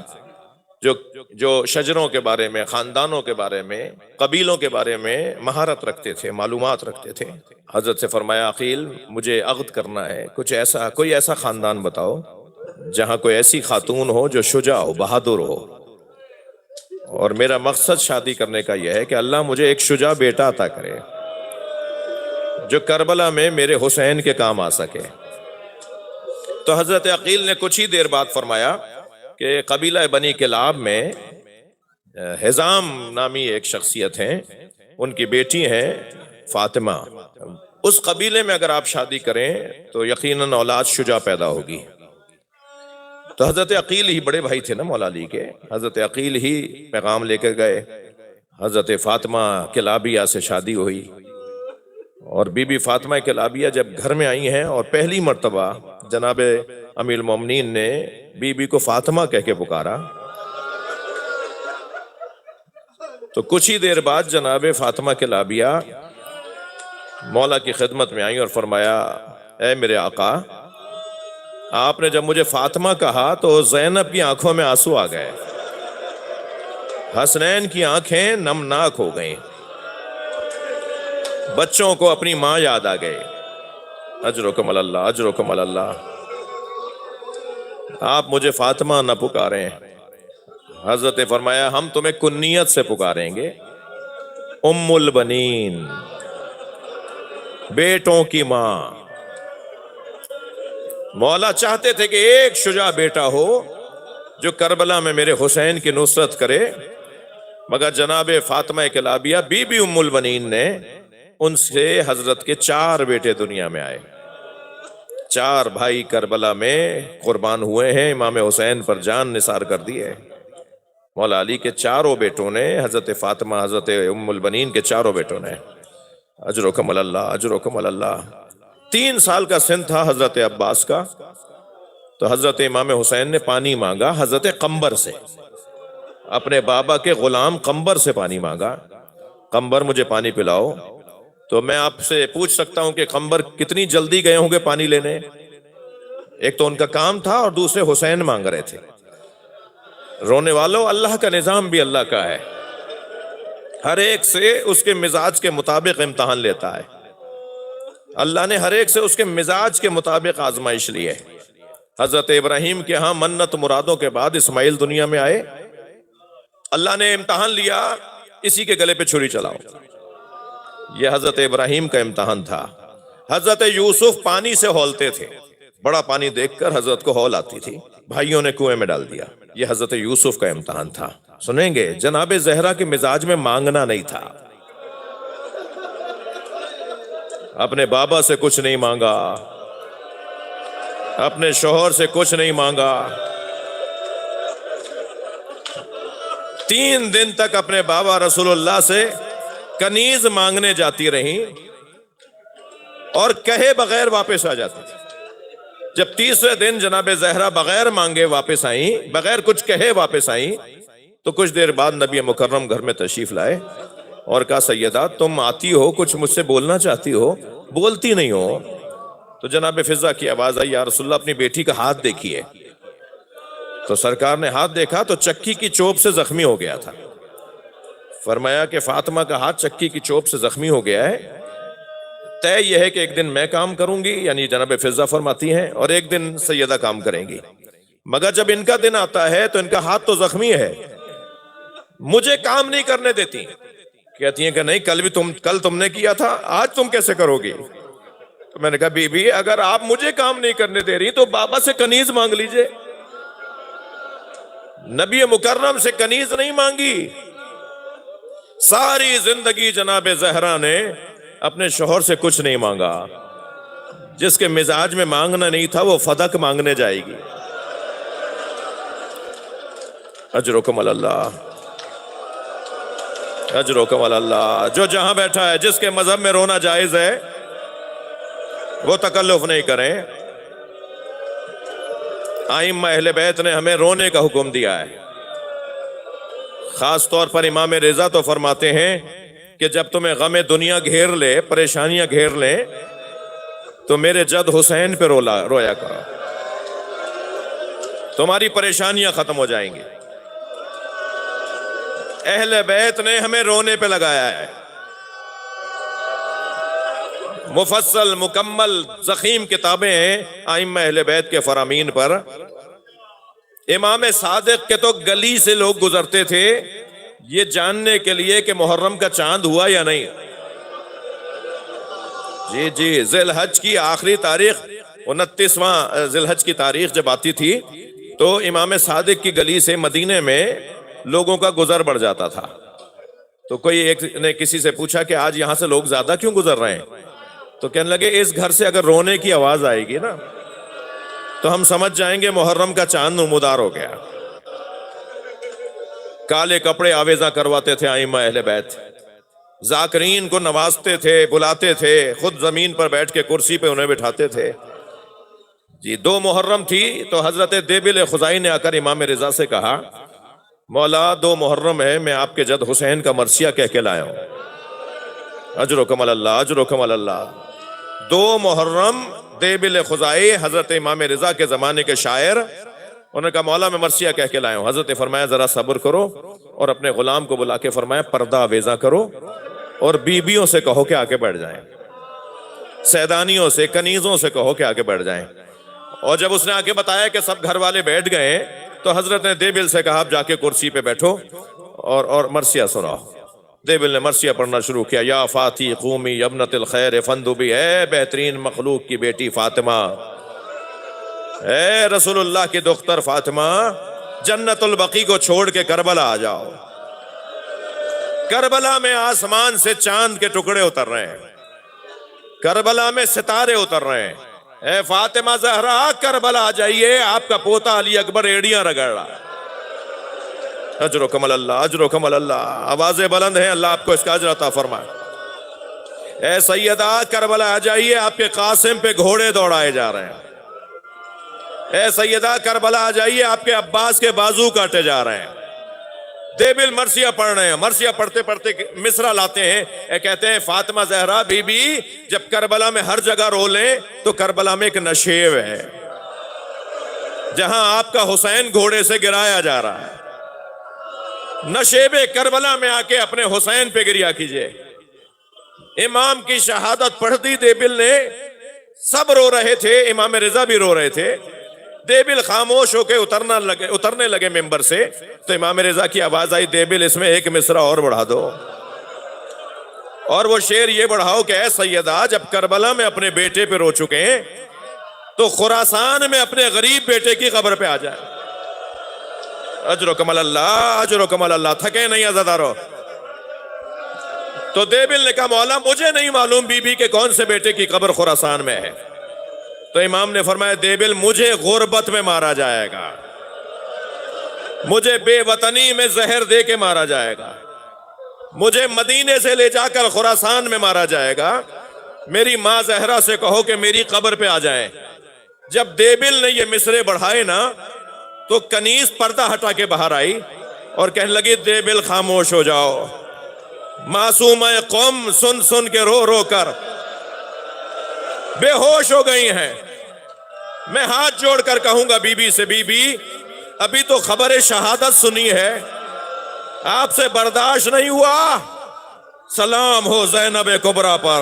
جو شجروں کے بارے میں، خاندانوں کے بارے میں، قبیلوں کے بارے میں مہارت رکھتے تھے، معلومات رکھتے تھے، حضرت سے فرمایا عقیل مجھے عقد کرنا ہے، کوئی ایسا خاندان بتاؤ جہاں کوئی ایسی خاتون ہو جو شجاع ہو، بہادر ہو، اور میرا مقصد شادی کرنے کا یہ ہے کہ اللہ مجھے ایک شجاع بیٹا عطا کرے جو کربلا میں میرے حسین کے کام آ سکے۔ تو حضرت عقیل نے کچھ ہی دیر بعد فرمایا کہ قبیلہ بنی کلاب میں حزام نامی ایک شخصیت ہیں، ان کی بیٹی ہیں فاطمہ، اس قبیلے میں اگر آپ شادی کریں تو یقیناً اولاد شجاع پیدا ہوگی۔ تو حضرت عقیل ہی بڑے بھائی تھے نا مولا علی کے، حضرت عقیل ہی پیغام لے کے گئے، حضرت فاطمہ کلابیہ سے شادی ہوئی، اور بی بی فاطمہ کلابیہ جب گھر میں آئی ہیں اور پہلی مرتبہ جناب امیر المومنین نے بی بی کو فاطمہ کہہ کے پکارا، تو کچھ ہی دیر بعد جناب فاطمہ کلابیہ مولا کی خدمت میں آئیں اور فرمایا، اے میرے آقا، آپ نے جب مجھے فاطمہ کہا تو زینب کی آنکھوں میں آنسو آ گئے۔ حسنین کی آنکھیں نمناک ہو گئیں، بچوں کو اپنی ماں یاد آ گئے۔ اجرکم اللہ، اجرکم اللہ۔ آپ مجھے فاطمہ نہ پکاریں، حضرت فرمایا ہم تمہیں کنیت سے پکاریں گے، ام البنین، بیٹوں کی ماں۔ مولا چاہتے تھے کہ ایک شجاع بیٹا ہو جو کربلا میں میرے حسین کی نصرت کرے، مگر جناب فاطمہ کلابیہ بی بی ام البنین نے ان سے حضرت کے 4 بیٹے دنیا میں آئے۔ 4 بھائی کربلا میں قربان ہوئے ہیں، امام حسین پر جان نثار کر دی ہے۔ مولا علی کے 4 بیٹوں نے، حضرت فاطمہ، حضرت ام البنین کے 4 بیٹوں نے۔ اجرکم اللہ، اجرکم اللہ۔ 3 سال کا سن تھا حضرت عباس کا، تو حضرت امام حسین نے پانی مانگا حضرت قمبر سے، اپنے بابا کے غلام قمبر سے پانی مانگا، قمبر مجھے پانی پلاؤ۔ تو میں آپ سے پوچھ سکتا ہوں کہ قمبر کتنی جلدی گئے ہوں گے پانی لینے؟ ایک تو ان کا کام تھا اور دوسرے حسین مانگ رہے تھے۔ رونے والوں، اللہ کا نظام بھی اللہ کا ہے، ہر ایک سے اس کے مزاج کے مطابق امتحان لیتا ہے۔ اللہ نے ہر ایک سے اس کے مزاج کے مطابق آزمائش لی ہے۔ حضرت ابراہیم کے ہاں منت مرادوں کے بعد اسماعیل دنیا میں آئے، اللہ نے امتحان لیا، اسی کے گلے پہ چھری چلاؤ۔ یہ حضرت ابراہیم کا امتحان تھا۔ حضرت یوسف پانی سے ہولتے تھے، بڑا پانی دیکھ کر حضرت کو ہول آتی تھی، بھائیوں نے کنویں میں ڈال دیا۔ یہ حضرت یوسف کا امتحان تھا۔ سنیں گے، جناب زہرا کے مزاج میں مانگنا نہیں تھا، اپنے بابا سے کچھ نہیں مانگا، اپنے شوہر سے کچھ نہیں مانگا، 3 دن تک اپنے بابا رسول اللہ سے کنیز مانگنے جاتی رہیں اور کہے بغیر واپس آ جاتی تھی۔ جب 30ویں دن جناب زہرا بغیر مانگے واپس آئیں، بغیر کچھ کہے واپس آئیں، تو کچھ دیر بعد نبی مکرم گھر میں تشریف لائے اور کہا سیدہ تم آتی ہو، کچھ مجھ سے بولنا چاہتی ہو، بولتی نہیں ہو۔ تو جناب فضہ کی آواز آئی، یا رسول اللہ اپنی بیٹی کا ہاتھ دیکھیے۔ تو سرکار نے ہاتھ دیکھا تو چکی کی چوب سے زخمی ہو گیا تھا۔ فرمایا کہ فاطمہ کا ہاتھ چکی کی چوب سے زخمی ہو گیا ہے، طے یہ ہے کہ ایک دن میں کام کروں گی، یعنی جناب فضہ فرماتی ہیں، اور ایک دن سیدہ کام کریں گی، مگر جب ان کا دن آتا ہے تو ان کا ہاتھ تو زخمی ہے، مجھے کام نہیں کرنے دیتی۔ کہتی ہیں کہ نہیں، کل تم نے کیا تھا، آج تم کیسے کرو گی؟ تو میں نے کہا بی بی اگر آپ مجھے کام نہیں کرنے دے رہی تو بابا سے کنیز مانگ لیجئے۔ نبی مکرم سے کنیز نہیں مانگی، ساری زندگی جناب زہرا نے اپنے شوہر سے کچھ نہیں مانگا۔ جس کے مزاج میں مانگنا نہیں تھا وہ فدق مانگنے جائے گی۔ اجرکم اللہ، اجرکم اللہ۔ جو جہاں بیٹھا ہے، جس کے مذہب میں رونا جائز ہے وہ تکلف نہیں کریں۔ ائمہ اہل بیت نے ہمیں رونے کا حکم دیا ہے، خاص طور پر امام رضا تو فرماتے ہیں کہ جب تمہیں غم دنیا گھیر لے، پریشانیاں گھیر لیں، تو میرے جد حسین پہ رویا کرو، تمہاری پریشانیاں ختم ہو جائیں گی۔ اہل بیت نے ہمیں رونے پہ لگایا ہے، مفصل مکمل ضخیم کتابیں ہیں ائمہ اہل بیت کے فرامین پر۔ امام صادق کے تو گلی سے لوگ گزرتے تھے یہ جاننے کے لیے کہ محرم کا چاند ہوا یا نہیں۔ جی ذی الحج کی آخری تاریخ 29واں ذی الحج کی تاریخ جب آتی تھی تو امام صادق کی گلی سے مدینے میں لوگوں کا گزر بڑھ جاتا تھا۔ تو کوئی ایک نے کسی سے پوچھا کہ آج یہاں سے لوگ زیادہ کیوں گزر رہے ہیں؟ تو کہنے لگے اس گھر سے اگر رونے کی آواز آئے گی نا تو ہم سمجھ جائیں گے محرم کا چاند نمودار ہو گیا۔ کالے کپڑے آویزاں کرواتے تھے ائمہ اہل بیت، ذاکرین کو نوازتے تھے، بلاتے تھے، خود زمین پر بیٹھ کے کرسی پہ انہیں بٹھاتے تھے۔ جی 2 محرم تھی تو حضرت دیبل خزائی نے آ کر امام رضا سے کہا مولا 2 محرم ہے، میں آپ کے جد حسین کا مرثیہ کہہ کے لایا ہوں۔ اجرکم اللہ، اجرکم اللہ۔ 2 محرم دیبل خزائی حضرت امام رضا کے زمانے کے شاعر انہوں نے کہا مولا میں مرثیہ کہہ کے لایا ہوں۔ حضرت نے فرمایا ذرا صبر کرو، اور اپنے غلام کو بلا کے فرمایا پردہ آویزاں کرو اور بیویوں سے کہو کہ آگے بیٹھ جائیں، سیدانیوں سے، کنیزوں سے کہو کہ آگے بیٹھ جائیں۔ اور جب اس نے آگے بتایا کہ سب گھر والے بیٹھ گئے تو حضرت نے دیبل سے کہا آپ جا کے کرسی پہ بیٹھو اور مرثیہ سناؤ۔ دیبل نے مرثیہ پڑھنا شروع کیا۔ یا فاتی قومی ابنت الخیر فندبی، اے بہترین مخلوق کی بیٹی فاطمہ، اے رسول اللہ کی دختر فاطمہ، جنت البقیع کو چھوڑ کے کربلا آ جاؤ۔ کربلا میں آسمان سے چاند کے ٹکڑے اتر رہے ہیں، کربلا میں ستارے اتر رہے ہیں۔ اے فاطمہ زہرا، کربلا آ جائیے، آپ کا پوتا علی اکبر ایڑیاں رگڑ رہا ہے۔ اجرکم اللہ، اجرکم اللہ، آوازیں بلند ہیں، اللہ آپ کو اس کا اجر عطا فرمائے۔ اے سیدہ، کربلا آ جائیے، آپ کے قاسم پہ گھوڑے دوڑائے جا رہے ہیں۔ اے سیدہ، کربلا آ جائیے، آپ کے عباس کے بازو کاٹے جا رہے ہیں۔ دیبل مرثیہ پڑھ رہے ہیں، مرثیہ پڑھتے پڑھتے مصرع لاتے ہیں، اے کہتے ہیں فاطمہ زہرا بی بی جب کربلا میں ہر جگہ رو لیں تو کربلا میں ایک نشیب ہے جہاں آپ کا حسین گھوڑے سے گرایا جا رہا ہے۔ نشیب کربلا میں آ کے اپنے حسین پہ گریا کیجئے۔ امام کی شہادت پڑھ دی دیبل نے، سب رو رہے تھے، امام رضا بھی رو رہے تھے۔ دیبل خاموش ہو کے اترنے لگے ممبر سے، تو امام رضا کی آواز آئی، دیبل اس میں ایک مصرع اور بڑھا دو، اور وہ شعر یہ بڑھاؤ کہ اے سیدہ جب کربلا میں اپنے بیٹے پہ رو چکے ہیں تو خراسان میں اپنے غریب بیٹے کی قبر پہ آ جائے۔ اجرکم اللہ، اجرکم اللہ، تھکے نہیں عزادارو۔ تو دیبل نے کہا مولا مجھے نہیں معلوم بی بی کے کون سے بیٹے کی قبر خراسان میں ہے۔ تو امام نے فرمایا دیبل مجھے غربت میں مارا جائے گا، مجھے بے وطنی میں زہر دے کے مارا جائے گا، مجھے مدینے سے لے جا کر خراسان میں مارا جائے گا۔ میری ماں زہرا سے کہو کہ میری قبر پہ آ جائیں۔ جب دیبل نے یہ مصرے بڑھائے نا تو کنیز پردہ ہٹا کے باہر آئی اور کہنے لگی دیبل خاموش ہو جاؤ، معصومہ قوم سن سن کے رو رو کر بے ہوش ہو گئی ہیں۔ میں ہاتھ جوڑ کر کہوں گا بی بی سے، بی بی ابھی تو خبر شہادت سنی ہے، آپ سے برداشت نہیں ہوا، سلام ہو زینب کبریٰ پر۔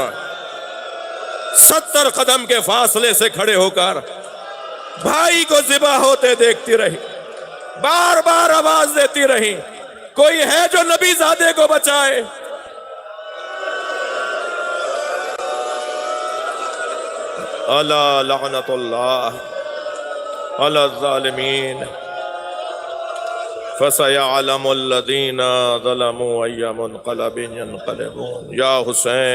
70 قدم کے فاصلے سے کھڑے ہو کر بھائی کو ذبح ہوتے دیکھتی رہی، بار بار آواز دیتی رہی، کوئی ہے جو نبی زادے کو بچائے؟ الا لعنت اللہ علی الظالمین فسيعلم الذين ظلموا أي منقلب ينقلبون۔ یا حسین